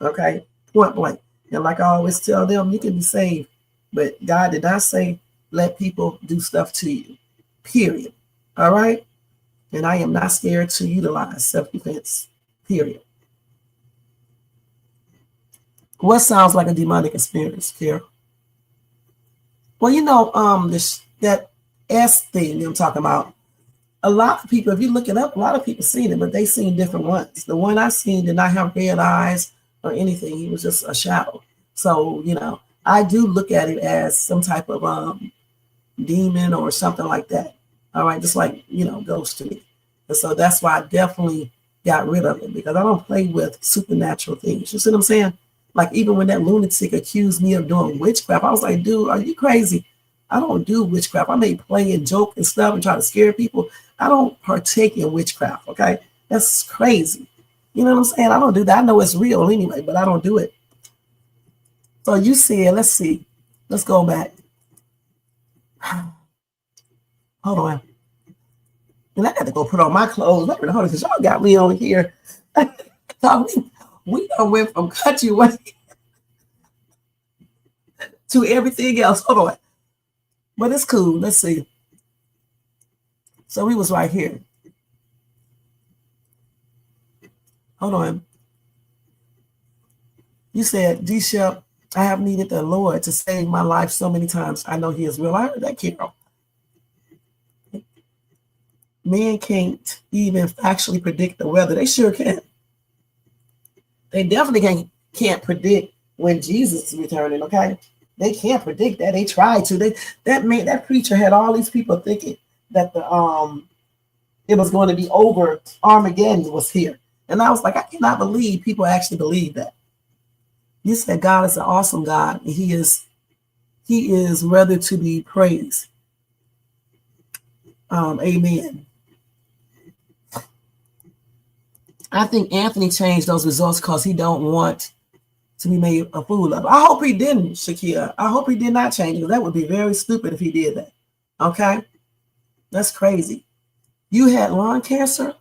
Okay? Point blank. And like I always tell them, you can be saved. But God did not say, let people do stuff to you. Period. All right? And I am not scared to utilize self-defense. Period. What sounds like a demonic experience, Kara? Well, that S thing I'm talking about, a lot of people, if you look it up, a lot of people seen it, but they seen different ones. The one I seen did not have red eyes or anything. He was just a shadow. So, I do look at it as some type of demon or something like that. All right, just like, ghost to me. And so that's why I definitely got rid of it, because I don't play with supernatural things. You see what I'm saying? Like even when that lunatic accused me of doing witchcraft, I was like, dude, are you crazy? I don't do witchcraft. I may play and joke and stuff and try to scare people. I don't partake in witchcraft, okay? That's crazy. You know what I'm saying? I don't do that. I know it's real anyway, but I don't do it. So you said, let's see. Let's go back. Hold on. And I got to go put on my clothes. Wait a minute, hold on, because y'all got me on here. We done went from country way to everything else. Hold on. But it's cool. Let's see. So we was right here. Hold on. You said, D-Shep, I have needed the Lord to save my life so many times. I know he is real. I heard that, Carol. Men can't even actually predict the weather. They sure can. They definitely can't predict when Jesus is returning, okay? They can't predict that. They tried to. That preacher had all these people thinking that it was going to be over. Armageddon was here. And I was like, I cannot believe people actually believe that. You said God is an awesome God, and he is rather to be praised. Amen. I think Anthony changed those results because he don't want to be made a fool of. I hope he didn't, Shakia. I hope he did not change it. That would be very stupid if he did that. Okay? That's crazy. You had lung cancer,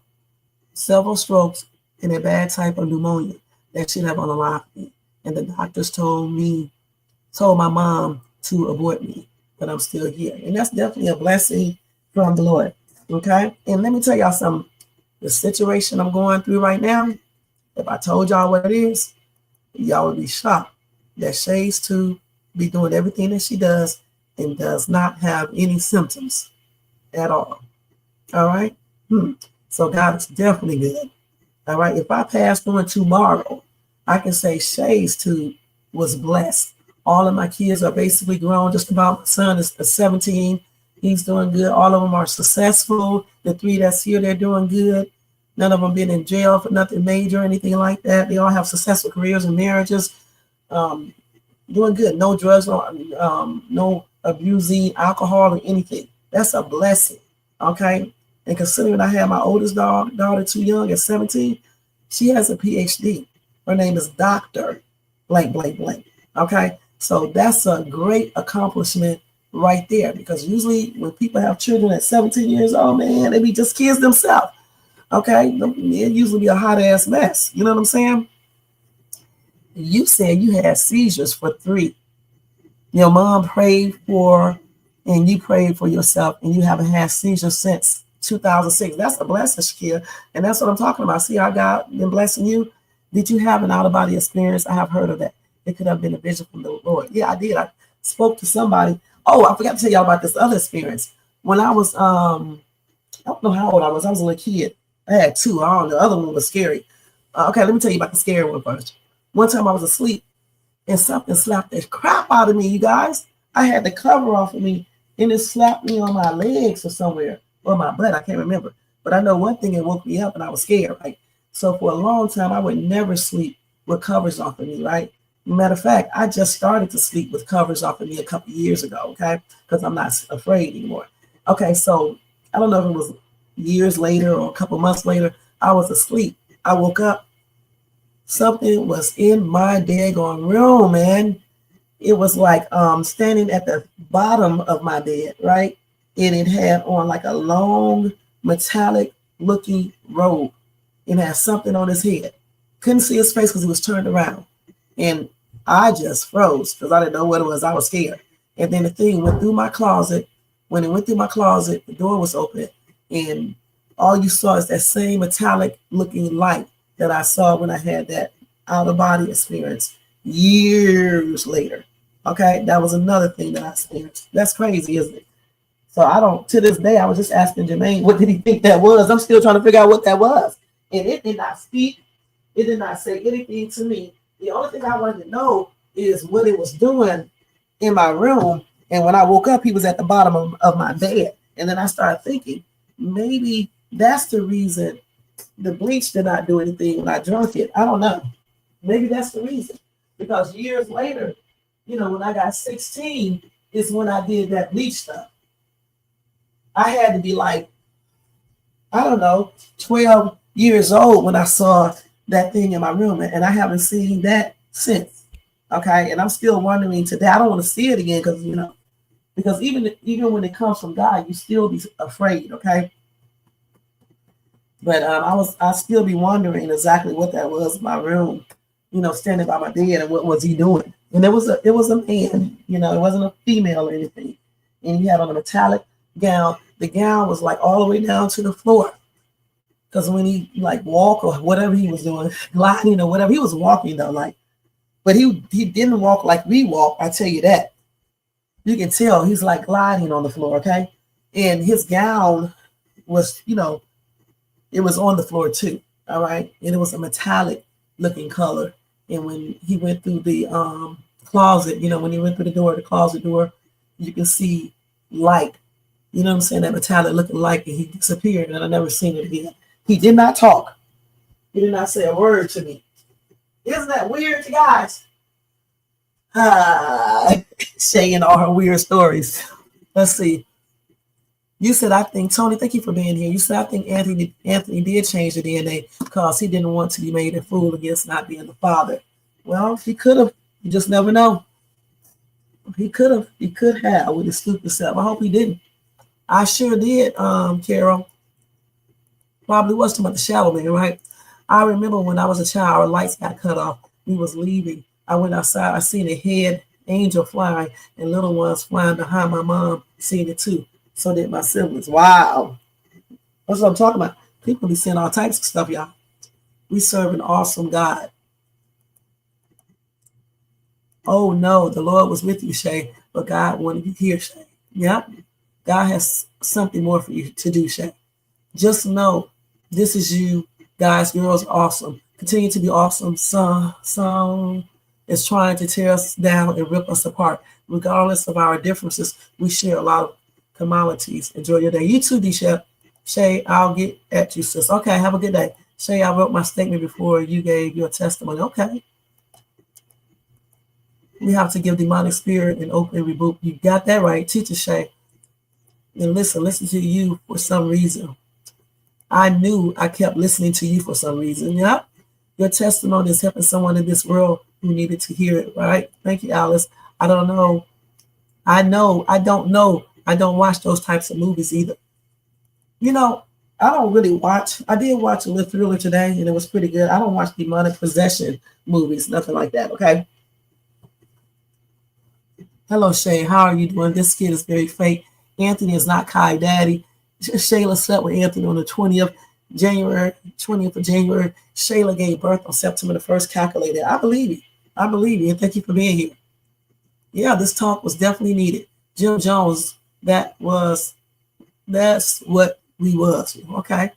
several strokes, and a bad type of pneumonia that should have unalived me. And the doctors told my mom to abort me, but I'm still here. And that's definitely a blessing from the Lord. Okay? And let me tell y'all something. The situation I'm going through right now, if I told y'all what it is, y'all would be shocked that Shades 2 be doing everything that she does and does not have any symptoms at all. All right. So God is definitely good. All right. If I passed on tomorrow, I can say Shay's tube was blessed. All of my kids are basically grown. Just about. My son is 17. He's doing good. All of them are successful. The 3 that's here, they're doing good. None of them been in jail for nothing major or anything like that. They all have successful careers and marriages. Doing good. No drugs, no abusing alcohol or anything. That's a blessing. Okay. And considering I have my oldest daughter too young at 17, she has a PhD. Her name is Dr. blank, blank, blank. Okay. So that's a great accomplishment right there, because usually when people have children at 17 years old, man, they be just kids themselves. Okay. It usually be a hot ass mess. You know what I'm saying? You said you had seizures for 3. Your mom prayed for, and you prayed for yourself, and you haven't had seizures since 2006. That's a blessing, Shakia. And that's what I'm talking about. See how God been blessing you? Did you have an out-of-body experience? I have heard of that. It could have been a vision from the Lord. Yeah, I did. I spoke to somebody. Oh, I forgot to tell y'all about this other experience. When I was, I don't know how old I was. I was a little kid. I had 2. I don't know. The other one was scary. Okay, let me tell you about the scary one first. One time I was asleep and something slapped the crap out of me, you guys. I had the cover off of me and it slapped me on my legs or somewhere, or my butt. I can't remember. But I know one thing, it woke me up and I was scared, right? So for a long time, I would never sleep with covers off of me, right? Matter of fact, I just started to sleep with covers off of me a couple years ago, okay? Because I'm not afraid anymore. Okay, so I don't know if it was years later or a couple months later, I was asleep. I woke up. Something was in my daggone room, man. It was like standing at the bottom of my bed, right? And it had on like a long metallic looking robe. It had something on his head. Couldn't see his face because he was turned around. And I just froze because I didn't know what it was. I was scared. And then the thing went through my closet. When it went through my closet, the door was open. And all you saw is that same metallic looking light that I saw when I had that out-of-body experience years later. Okay, that was another thing that I experienced. That's crazy, isn't it? So I don't, to this day, I was just asking Jermaine, what did he think that was? I'm still trying to figure out what that was. And it did not speak. It did not say anything to me. The only thing I wanted to know is what it was doing in my room. And when I woke up, he was at the bottom of my bed. And then I started thinking, maybe that's the reason the bleach did not do anything when I drank it. I don't know. Maybe that's the reason. Because years later, you know, when I got 16, is when I did that bleach stuff. I had to be like, I don't know, 12 years old when I saw that thing in my room. And I haven't seen that since. Okay. And I'm still wondering today. I don't want to see it again because, you know, because even when it comes from God, you still be afraid. Okay. But I still be wondering exactly what that was in my room, you know, standing by my bed, and what was he doing? And it was a man, you know, it wasn't a female or anything. And he had on a metallic gown. The gown was like all the way down to the floor. Because when he like walk or whatever he was doing, gliding or whatever, he was walking though, like, but he didn't walk like we walk, I tell you that. You can tell he's like gliding on the floor, okay? And his gown was, you know, it was on the floor too, all right? And it was a metallic looking color. And when he went through the closet, you know, when he went through the door, the closet door, you can see light. You know what I'm saying? That metallic looking light, and he disappeared, and I never seen it again. He did not talk. He did not say a word to me. Isn't that weird, you guys? Shay and all her weird stories. Let's see. You said, I think, Tony, thank you for being here. You said, I think Anthony did change the DNA because he didn't want to be made a fool against not being the father. Well, he could have. You just never know. He could have. He could have with his stupid self. I hope he didn't. I sure did, Carol. Probably was talking about the shadow man, right? I remember when I was a child, our lights got cut off. We was leaving. I went outside. I seen a head angel flying and little ones flying behind my mom, seeing it too. So did my siblings. Wow. That's what I'm talking about. People be seeing all types of stuff, y'all. We serve an awesome God. Oh, no, the Lord was with you, Shay. but God wanted you here, Shay. Yep. God has something more for you to do, Shay. Just know this is you, guys, girls, awesome. Continue to be awesome. Some is trying to tear us down and rip us apart. Regardless of our differences, we share a lot of commodities. Enjoy your day. You too, D-Chef. Shay, I'll get at you, sis. Okay, have a good day. Shay, I wrote my statement before you gave your testimony. Okay. We have to give demonic spirit an open rebuke. You got that right. Teacher Shay. And listen to you for some reason. I knew I kept listening to you for some reason. Yep. Your testimony is helping someone in this world who needed to hear it, right? Thank you, Alice. I don't know. I don't know. I don't watch those types of movies either. You know, I don't really watch. I did watch a little Thriller today, and it was pretty good. I don't watch demonic possession movies, nothing like that, okay? Hello, Shay. How are you doing? This kid is very fake. Anthony is not Kai Daddy. Shayla slept with Anthony on the 20th of January. Shayla gave birth on September the 1st. Calculated. I believe you. And thank you for being here. Yeah, this talk was definitely needed. Jim Jones, that's what we was. Okay.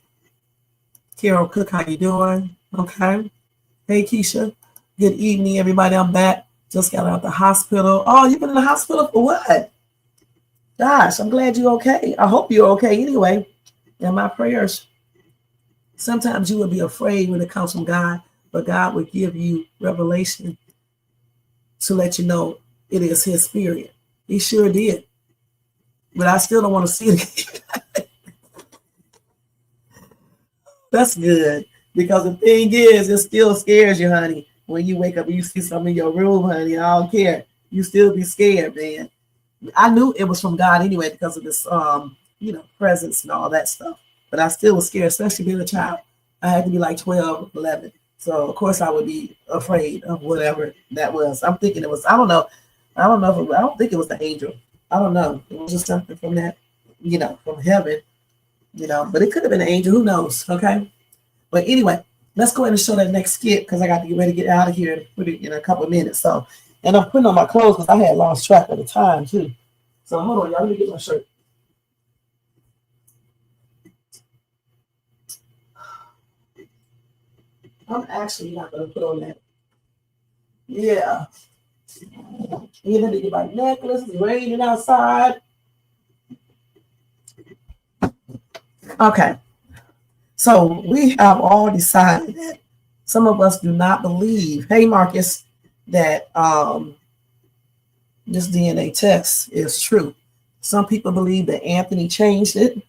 Carol Cook, how you doing? Okay. Hey, Keisha. Good evening, everybody. I'm back. Just got out the hospital. Oh, you've been in the hospital for what? Gosh, I'm glad you're okay. I hope you're okay anyway. And my prayers, sometimes you will be afraid when it comes from God, but God will give you revelation to let you know it is his spirit. He sure did. But I still don't want to see it. That's good. Because the thing is, it still scares you, honey. When you wake up and you see something in your room, honey, I don't care. You still be scared, man. I knew it was from God anyway because of this, presence and all that stuff. But I still was scared, especially being a child. I had to be like 12, 11. So, of course, I would be afraid of whatever that was. I'm thinking it was, I don't think it was the angel. I don't know. It was just something from that, from heaven, but it could have been an angel. Who knows? Okay. But anyway, let's go ahead and show that next skit because I got to get ready to get out of here and put it in a couple of minutes. So, and I'm putting on my clothes because I had lost track of the time too. So hold on, y'all. Let me get my shirt. I'm actually not going to put on that. Yeah. You need to get my necklace. It's raining outside. Okay. So we have all decided that some of us do not believe, hey Marcus, that this DNA test is true. Some people believe that Anthony changed it.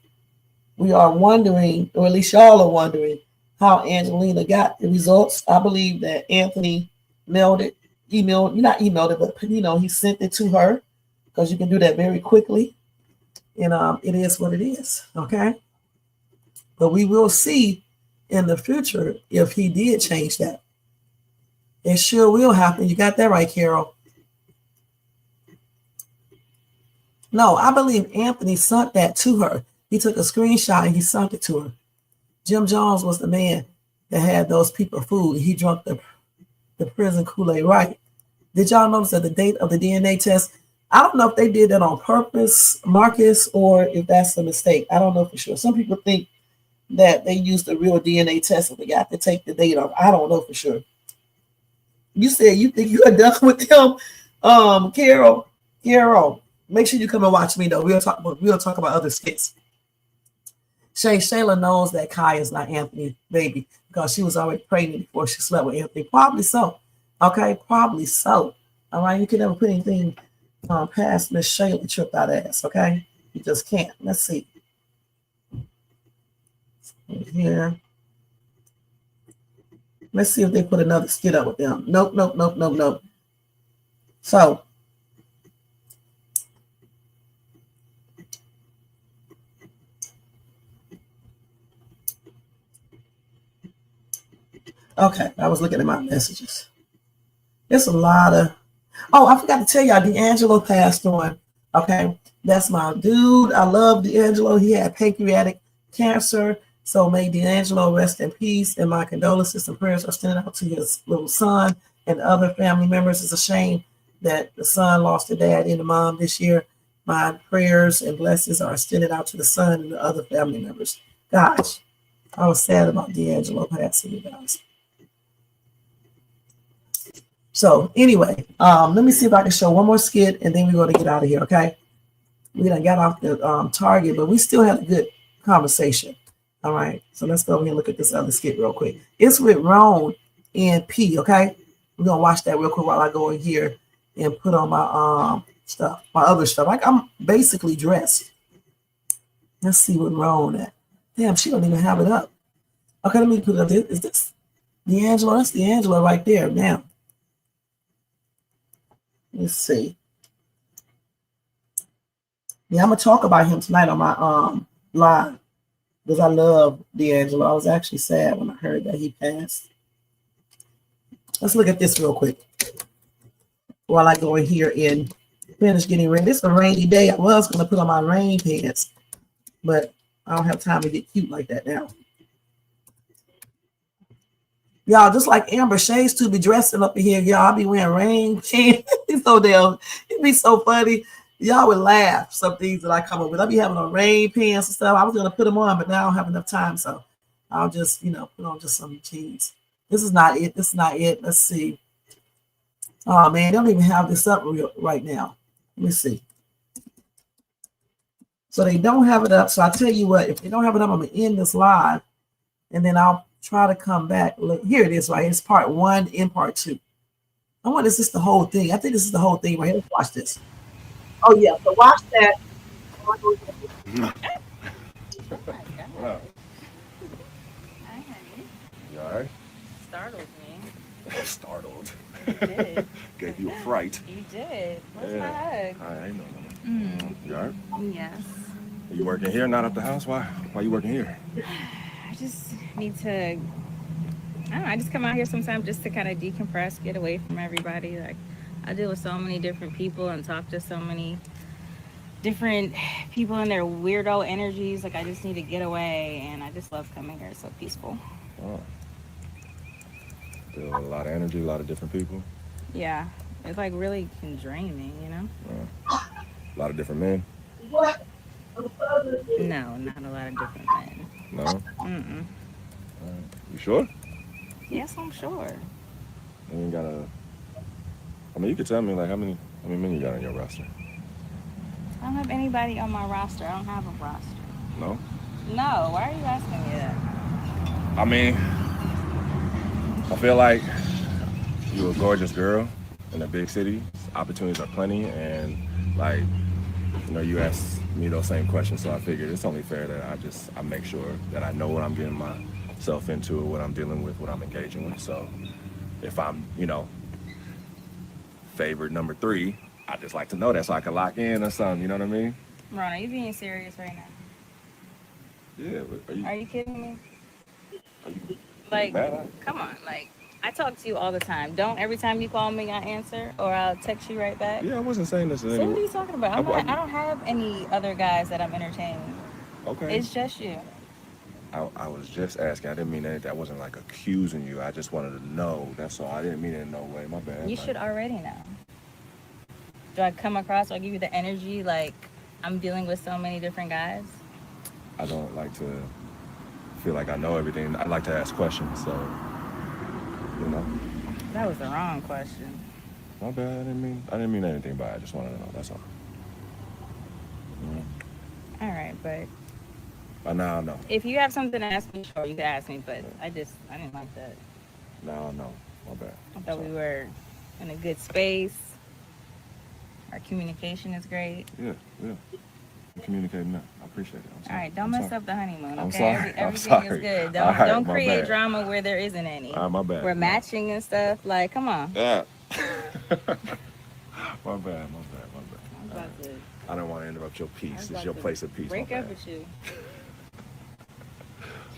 We are wondering, or at least y'all are wondering, how Angelina got the results. I believe that Anthony not emailed it, but he sent it to her because you can do that very quickly. And it is what it is. Okay. But we will see in the future if he did change that. It sure will happen. You got that right, Carol. No, I believe Anthony sent that to her. He took a screenshot and he sent it to her. Jim Jones was the man that had those people food. He drunk the prison Kool-Aid, right? Did y'all notice that the date of the DNA test? I don't know if they did that on purpose, Marcus, or if that's a mistake. I don't know for sure. Some people think that they used the real DNA test and they got to take the date off. I don't know for sure. You said you think you are done with them, Carol. Make sure you come and watch me though. We'll talk about other skits. Shayla knows that Kai is not Anthony's baby because she was already pregnant before she slept with Anthony. Probably so. Okay, probably so. All right, you can never put anything past Miss Shayla tripped out ass. Okay, you just can't. Let's see. Here. Let's see if they put another skit up with them. Nope. So. Okay, I was looking at my messages. There's a lot of... Oh, I forgot to tell y'all, D'Angelo passed on. Okay, that's my dude. I love D'Angelo. He had pancreatic cancer. So may D'Angelo rest in peace. And my condolences and prayers are sending out to his little son and other family members. It's a shame that the son lost a dad and a mom this year. My prayers and blessings are extended out to the son and the other family members. Gosh, I was sad about D'Angelo passing, you guys. So anyway, let me see if I can show one more skit and then we're going to get out of here, okay? We done got off the target, but we still had a good conversation. All right, so let's go ahead and look at this other skit real quick. It's with Ron and P, okay? We're going to watch that real quick while I go in here and put on my stuff, my other stuff. Like I'm basically dressed. Let's see what Ron at. Damn, she don't even have it up. Okay, let me put it up. Is this D'Angelo? That's D'Angelo right there now. Let's see. Yeah, I'm gonna talk about him tonight on my live because I love D'Angelo. I was actually sad when I heard that he passed. Let's look at this real quick while I go in here and finish getting ready. This is a rainy day. I was gonna put on my rain pants, but I don't have time to get cute like that now. Y'all, just like Amber Shades to be dressing up in here, y'all, I be wearing rain pants. It's so damn, it'd be so funny. Y'all would laugh some things that I come up with. I be having on rain pants and stuff. I was gonna put them on, but now I don't have enough time, so I'll just, put on just some jeans. This is not it. This is not it. Let's see. Oh man, they don't even have this up right now. Let me see. So they don't have it up. So I tell you what, if they don't have it up, I'm gonna end this live, and then I'll try to come back. Look, here it is right here. It's part 1 and part 2. I wonder, is this the whole thing? I think this is the whole thing right here. Let's watch this. Oh yeah, so watch that. What up? Hi, honey. You alright? Startled me. Startled. You did. Gave you a fright. You did. Where's my Yeah. hug? I ain't know. You alright? Yes. Are you working here, not at the house? Why you working here? I just need to, I don't know, I just come out here sometimes just to kind of decompress, get away from everybody. Like, I deal with so many different people and talk to so many different people and their weirdo energies. Like, I just need to get away, and I just love coming here. It's so peaceful. Oh. Deal with a lot of energy, a lot of different people. Yeah. It's like really can drain me, you know? A lot of different men. No, not a lot of different men. No? Mm-mm. You sure? Yes, I'm sure. You ain't gotta. I mean, you could tell me like how many men you got on your roster. I don't have anybody on my roster. I don't have a roster. No? No, why are you asking me that? I mean, I feel like you're a gorgeous girl in a big city. Opportunities are plenty, and like, you asked me those same questions, so I figured it's only fair that I make sure that I know what I'm getting myself into, what I'm dealing with, what I'm engaging with. So if I'm, favored number 3, I just like to know that so I can lock in or something, you know what I mean? Ron, are you being serious right now? Yeah, but Are you kidding me? are you Like, mad at me? come on, like, I talk to you all the time. Don't every time you call me, I answer, or I'll text you right back. Yeah, I wasn't saying this in So any what are way. you talking about? I don't have any other guys that I'm entertaining. Okay. It's just you. I was just asking. I didn't mean anything. I wasn't like accusing you. I just wanted to know. That's all. I didn't mean it in no way. My bad. You should already know. Do I come across, do I give you the energy like I'm dealing with so many different guys? I don't like to feel like I know everything. I like to ask questions. So, That was the wrong question. My bad. I didn't mean anything by it. I just wanted to know. That's all. All right, but Now I know. if you have something to ask me, sure, you can ask me, but I didn't like that. Now I know. My bad. I thought we were in a good space. Our communication is great. Yeah. You're communicating now. I appreciate it. I'm sorry. All right, don't mess up the honeymoon, okay? I'm sorry. Everything I'm is sorry. good. All right, Don't my create bad. drama where there isn't any. My bad. We're matching and stuff. Like, come on. Yeah. My bad. I'm about to I don't want to interrupt your I peace. was It's about your to place of peace. break My up bad. with you.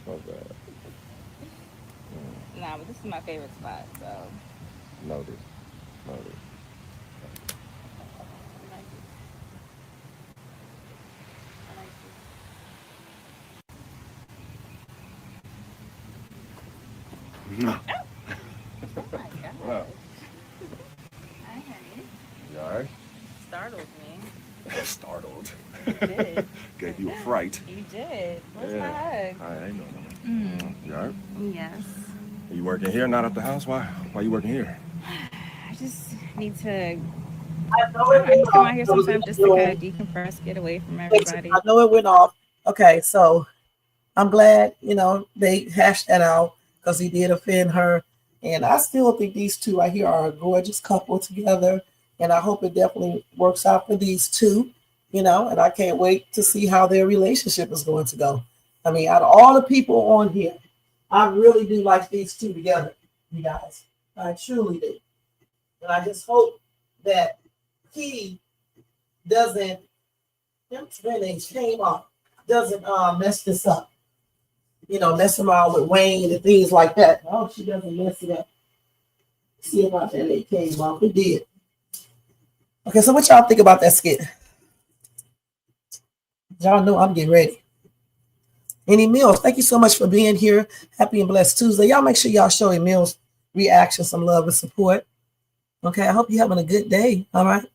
My bad. Nah, but this is my favorite spot, so. Noted. Oh my God. Wow. Hi, honey. did. Gave you a fright. You did. Where's my Yeah. hug? I ain't know. You all right? Yes. Are you working here, not at the house? Why you working here? I just need to. I know I it don't know. I went just come off. out here Those sometimes just to kind of of decompress, get away from I everybody. know it went off. Okay, so I'm glad, they hashed that out because he did offend her. And I still think these two right here are a gorgeous couple together. And I hope it definitely works out for these two, and I can't wait to see how their relationship is going to go. I mean, out of all the people on here, I really do like these two together, you guys. I truly do. And I just hope that he doesn't, when they came off, doesn't mess this up. Mess them out with Wayne and things like that. I hope she doesn't mess it up. See about that they came off. It did. Okay, so what y'all think about that skit? Y'all know I'm getting ready. Any Mills, thank you so much for being here. Happy and blessed Tuesday. Y'all make sure y'all show Emil's reaction some love and support. Okay, I hope you're having a good day. All right.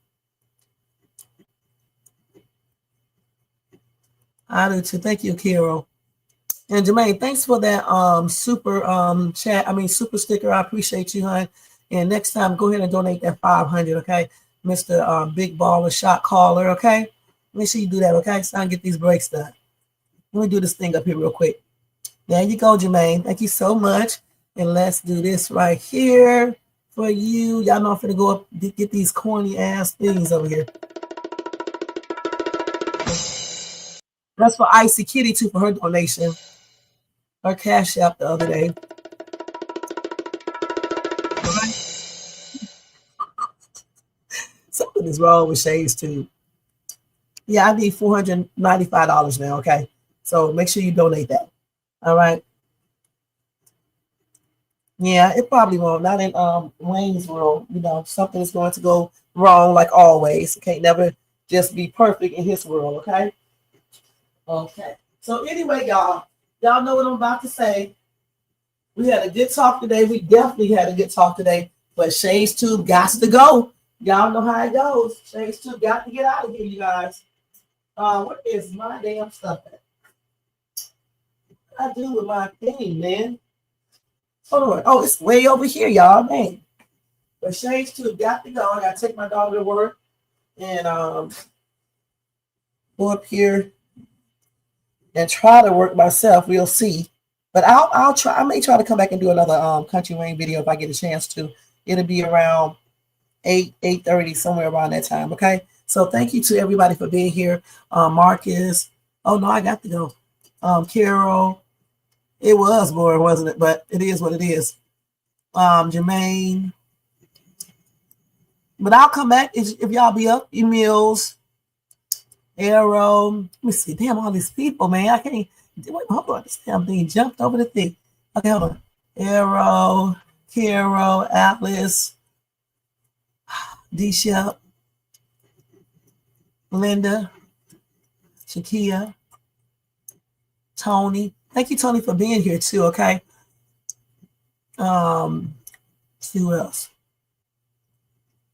I do too. Thank you, Carol. And Jermaine, thanks for that super super sticker. I appreciate you, hon. And next time, go ahead and donate that 500, okay? Mr. Big Baller Shot Caller, okay? Make sure you do that, okay? So I can get these breaks done. Let me do this thing up here real quick. There you go, Jermaine. Thank you so much. And let's do this right here for you. Y'all know I'm finna go up get these corny ass things over here. That's for Icy Kitty too for her donation. Her cash app the other day. Right. Something is wrong with Shades too. Yeah, I need $495 now, okay? So make sure you donate that. All right. Yeah, it probably won't. Not in Wayne's world. Something is going to go wrong like always. It can't never just be perfect in his world, okay? Okay. So anyway, y'all know what I'm about to say. We had a good talk today. We definitely had a good talk today. But Shades Tube got to go. Y'all know how it goes. Shades Tube got to get out of here, you guys. What is my damn stuff at? What I do with my thing, man? Hold on. Oh, it's way over here, y'all. Man. But Shades Tube got to go. I got to take my daughter to work and go up here and try to work myself. We'll see. But I'll try. I may try to come back and do another Country Wayne video if I get a chance to. It'll be around 8:30, somewhere around that time. Okay. So thank you to everybody for being here. Marcus. Oh no, I got to go. Carol. It was boring, wasn't it? But it is what it is. Jermaine. But I'll come back if y'all be up. Emails. Arrow. Let me see. Damn, all these people, man. I can't. Wait, hold on. This damn thing jumped over the thing. Okay, hold on. Arrow, Carol, Atlas, D-Shep, Linda, Shakia, Tony. Thank you, Tony, for being here too, okay? See who else?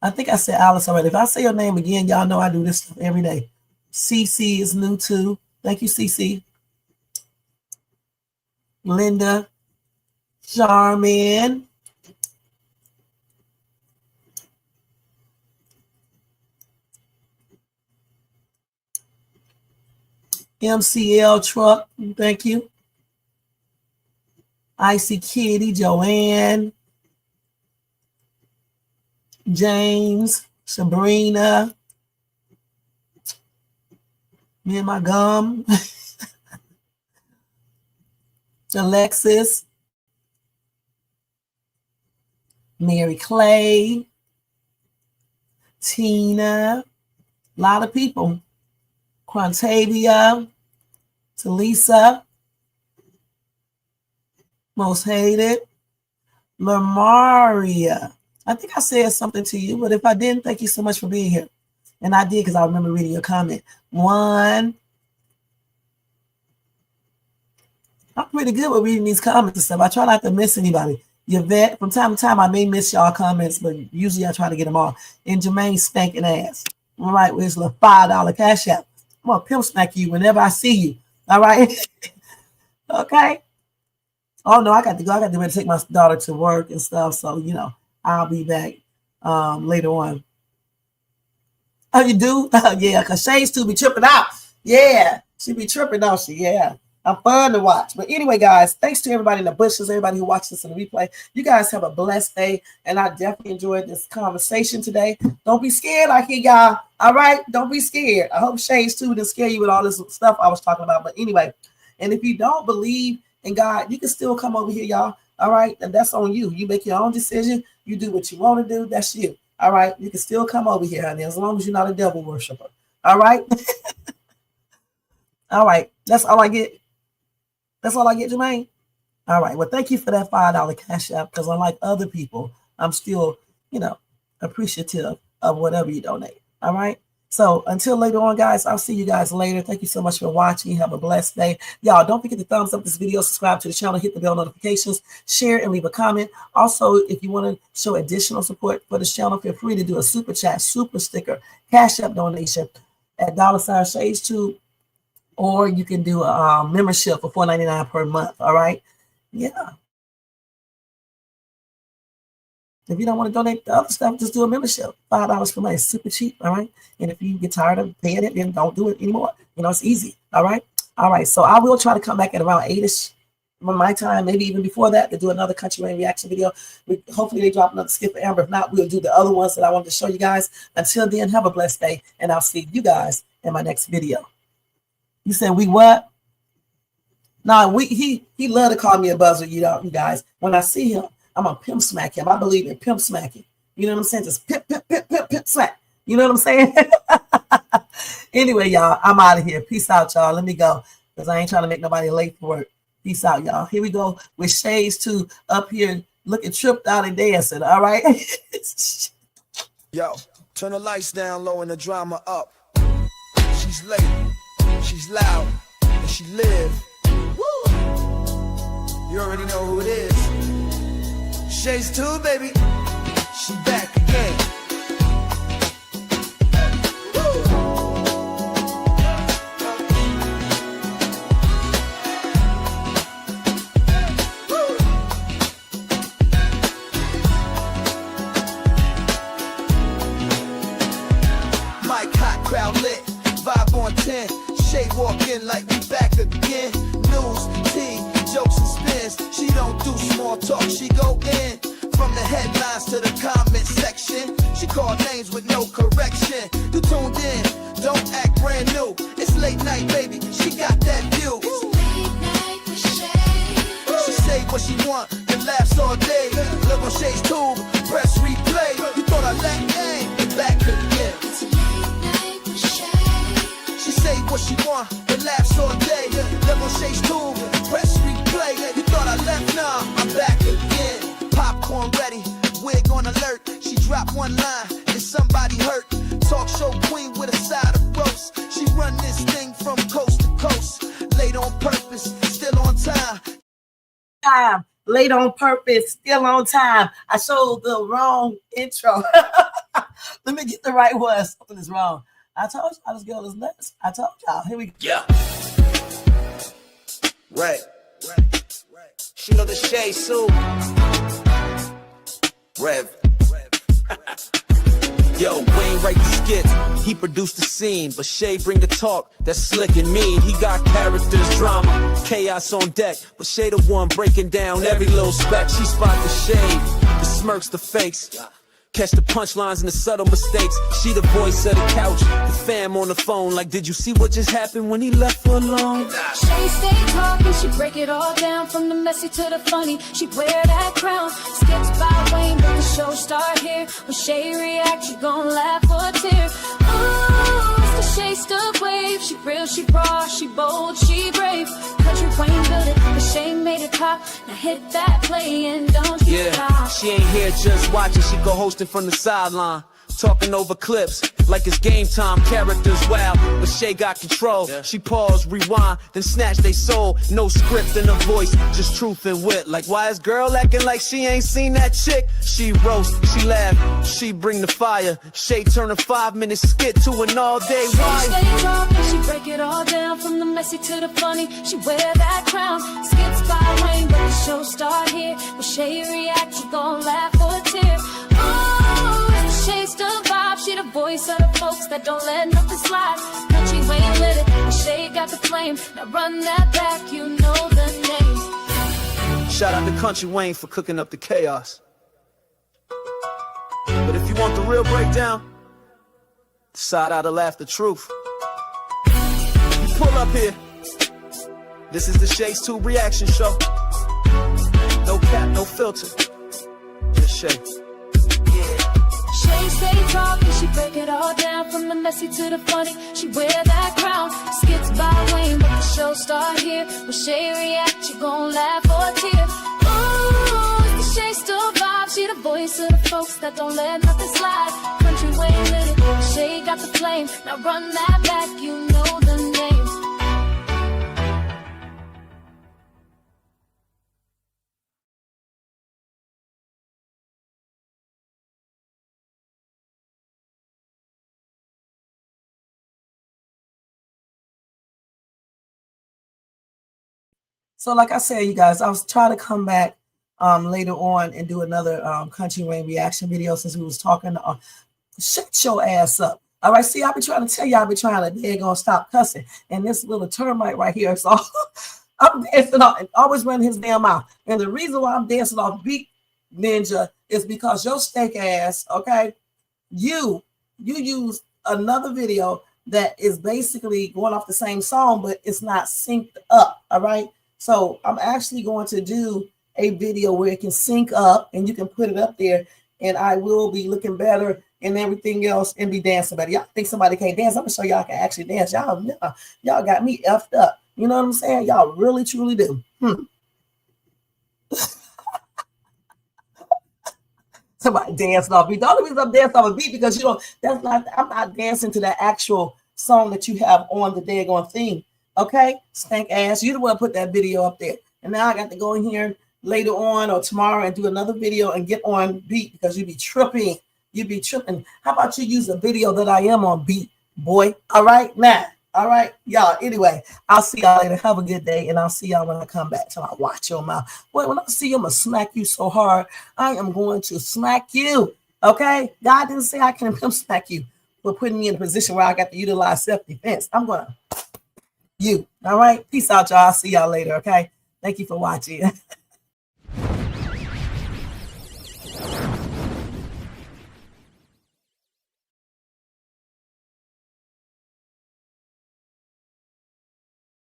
I think I said Alice already. If I say your name again, y'all know I do this stuff every day. CC is new too. Thank you, CC. Linda, Charmin, MCL Truck, thank you. Icy Kitty, Joanne, James, Sabrina, me and my gum, Alexis, Mary Clay, Tina, a lot of people. Quantavia, Talisa, Most Hated, Lamaria. I think I said something to you, but if I didn't, thank you so much for being here. And I did because I remember reading your comment. One. I'm pretty good with reading these comments and stuff. I try not to miss anybody. Yvette, from time to time, I may miss y'all comments, but usually I try to get them all. And Jermaine spanking ass. All right, where's the $5 cash app? I'm gonna pimp smack you whenever I see you. All right. Okay. Oh no, I got to go. I got to take my daughter to work and stuff. So, you know, I'll be back later on. Oh, you do? Yeah, because Shades too be tripping out. Yeah, she be tripping, don't she? Yeah. I'm fun to watch. But anyway, guys, thanks to everybody in the bushes, everybody who watched this in the replay. You guys have a blessed day. And I definitely enjoyed this conversation today. Don't be scared out here, y'all. All right? Don't be scared. I hope Shades too didn't scare you with all this stuff I was talking about. But anyway, and if you don't believe in God, you can still come over here, y'all. All right? And that's on you. You make your own decision. You do what you want to do. That's you. All right? You can still come over here, honey, as long as you're not a devil worshiper. All right? All right. That's all I get. That's all I get, Jermaine. All right. Well, thank you for that $5 cash app, because unlike other people, I'm still, you know, appreciative of whatever you donate. All right. So until later on, guys, I'll see you guys later. Thank you so much for watching. Have a blessed day. Y'all, don't forget to thumbs up this video, subscribe to the channel, hit the bell notifications, share, and leave a comment. Also, if you want to show additional support for this channel, feel free to do a super chat, super sticker, cash app donation at $Shades2. Or you can do a membership for $4.99 per month. All right. Yeah. If you don't want to donate the other stuff, just do a membership. $5 per month is super cheap. All right. And if you get tired of paying it, then don't do it anymore. You know, it's easy. All right. All right. So I will try to come back at around 8-ish my time, maybe even before that, to do another Country Rain reaction video. Hopefully they drop another Skip for Amber. If not, we'll do the other ones that I wanted to show you guys. Until then, have a blessed day. And I'll see you guys in my next video. You said we what? No, he love to call me a buzzer, you know, you guys. When I see him, I'm gonna pimp smack him. I believe in pimp smacking. You know what I'm saying? Just pimp smack. You know what I'm saying? Anyway, y'all, I'm out of here. Peace out, y'all. Let me go, because I ain't trying to make nobody late for work. Peace out, y'all. Here we go with Shades 2 up here looking tripped out and dancing. All right. Yo, turn the lights down low and the drama up. She's late. She's loud, and she live. Woo! You already know who it is. Shades 2, baby. She back again. Woo! Woo! Mic hot, crowd lit, vibe on 10. Shay walk in like we back again. News, tea, jokes and spins. She don't do small talk, she go in. From the headlines to the comment section. She call names with no correction. You tuned in, don't act brand new. It's late night, baby, she got that view. Late night with Shay. She say what she want, and laughs all day. Look on Shay's tube, press replay. You thought I let game, back again. It's late night with Shay. She say what she want, and laughs all day. Live on Shay's tube, press replay. You thought I left, nah, I'm back again. Popcorn ready, wig on alert. She dropped one line, and somebody hurt. Talk show queen with a side of roast. She run this thing from coast to coast. Late on purpose, still on time. Late on purpose, still on time. I showed the wrong intro. Let me get the right one. Something is wrong. I told y'all this girl is nuts. I told y'all. Here we go. Yeah. Right. She know the Shade suit. Rev. Yo, Wayne write the skits, he produced the scene, but Shay bring the talk that's slick and mean. He got characters, drama, chaos on deck, but Shay the one breaking down every little speck. She spot the shade, the smirks, the fakes, catch the punchlines and the subtle mistakes. She the voice of the couch, the fam on the phone. Like, did you see what just happened when he left for alone? She stay talking, she break it all down, from the messy to the funny. She wear that crown. Skits by Wayne, but the show start here. When Shay react, you gon' laugh or tear. Oh, it's the Shay Stuck wave. She real, she raw, she bold, she brave. Country Wayne built it, but Shay made it pop. Now hit that play and don't you stop. She ain't here just watching, she go hosting from the sideline, talking over clips like it's game time. Characters wild, but Shay got control. She paused, rewind, then snatch they soul. No script in her voice, just truth and wit. Like why is girl acting like she ain't seen that chick? She roast, she laugh, she bring the fire. Shay turn a 5-minute skit to an all-day wire. She stay talking, she break it all down, from the messy to the funny. She wear that crown. Skits by Wayne, but the show start here. When Shay react, you gon' laugh or tear. Oh, it's the Shay's the vibe. She the voice of the folks that don't let nothing slide. Country Wayne lit it, and Shay got the flame. Now run that back, you know the name. Shout out to Kountry Wayne for cooking up the chaos. But if you want the real breakdown, decide how to laugh the truth. You pull up here. This is the Shay's 2 reaction show. No cap, no filter. Just Shay. Shay stay talking, she break it all down, from the messy to the funny. She wear that crown. Skits by Wayne, but the show start here. When Shay react, you gon' laugh or tear. Ooh, it's the Shay still vibe. She the voice of the folks that don't let nothing slide. Country Wayne lit it, Shay got the flame. Now run that back, you know the name. So like I said, you guys, I was trying to come back later on and do another Country Wayne reaction video since we was talking. Shut your ass up. All right, see, I've been trying to tell you, I've been trying to, they're going to stop cussing. And this little termite right here, so I'm dancing off and always running his damn mouth. And the reason why I'm dancing off beat, Ninja, is because your steak ass, okay, you use another video that is basically going off the same song, but it's not synced up, all right? So I'm actually going to do a video where it can sync up and you can put it up there and I will be looking better and everything else and be dancing better. Y'all think somebody can't dance? I'm gonna show y'all can actually dance. Y'all got me effed up. You know what I'm saying? Y'all really, truly do. Somebody dancing off beat. The only reason I'm dancing off a beat because I'm not dancing to that actual song that you have on the daggone theme. Okay, stank ass, you the one put that video up there. And now I got to go in here later on or tomorrow and do another video and get on beat because you be tripping. You be tripping. How about you use a video that I am on beat, boy? All right, now. All right, y'all. Anyway, I'll see y'all later. Have a good day, and I'll see y'all when I come back. So I watch your mouth. Boy, when I see you, I'm going to smack you so hard. I am going to smack you. Okay? God didn't say I can smack you for putting me in a position where I got to utilize self-defense. I'm going to you. All right? Peace out, y'all. I'll see y'all later, okay? Thank you for watching.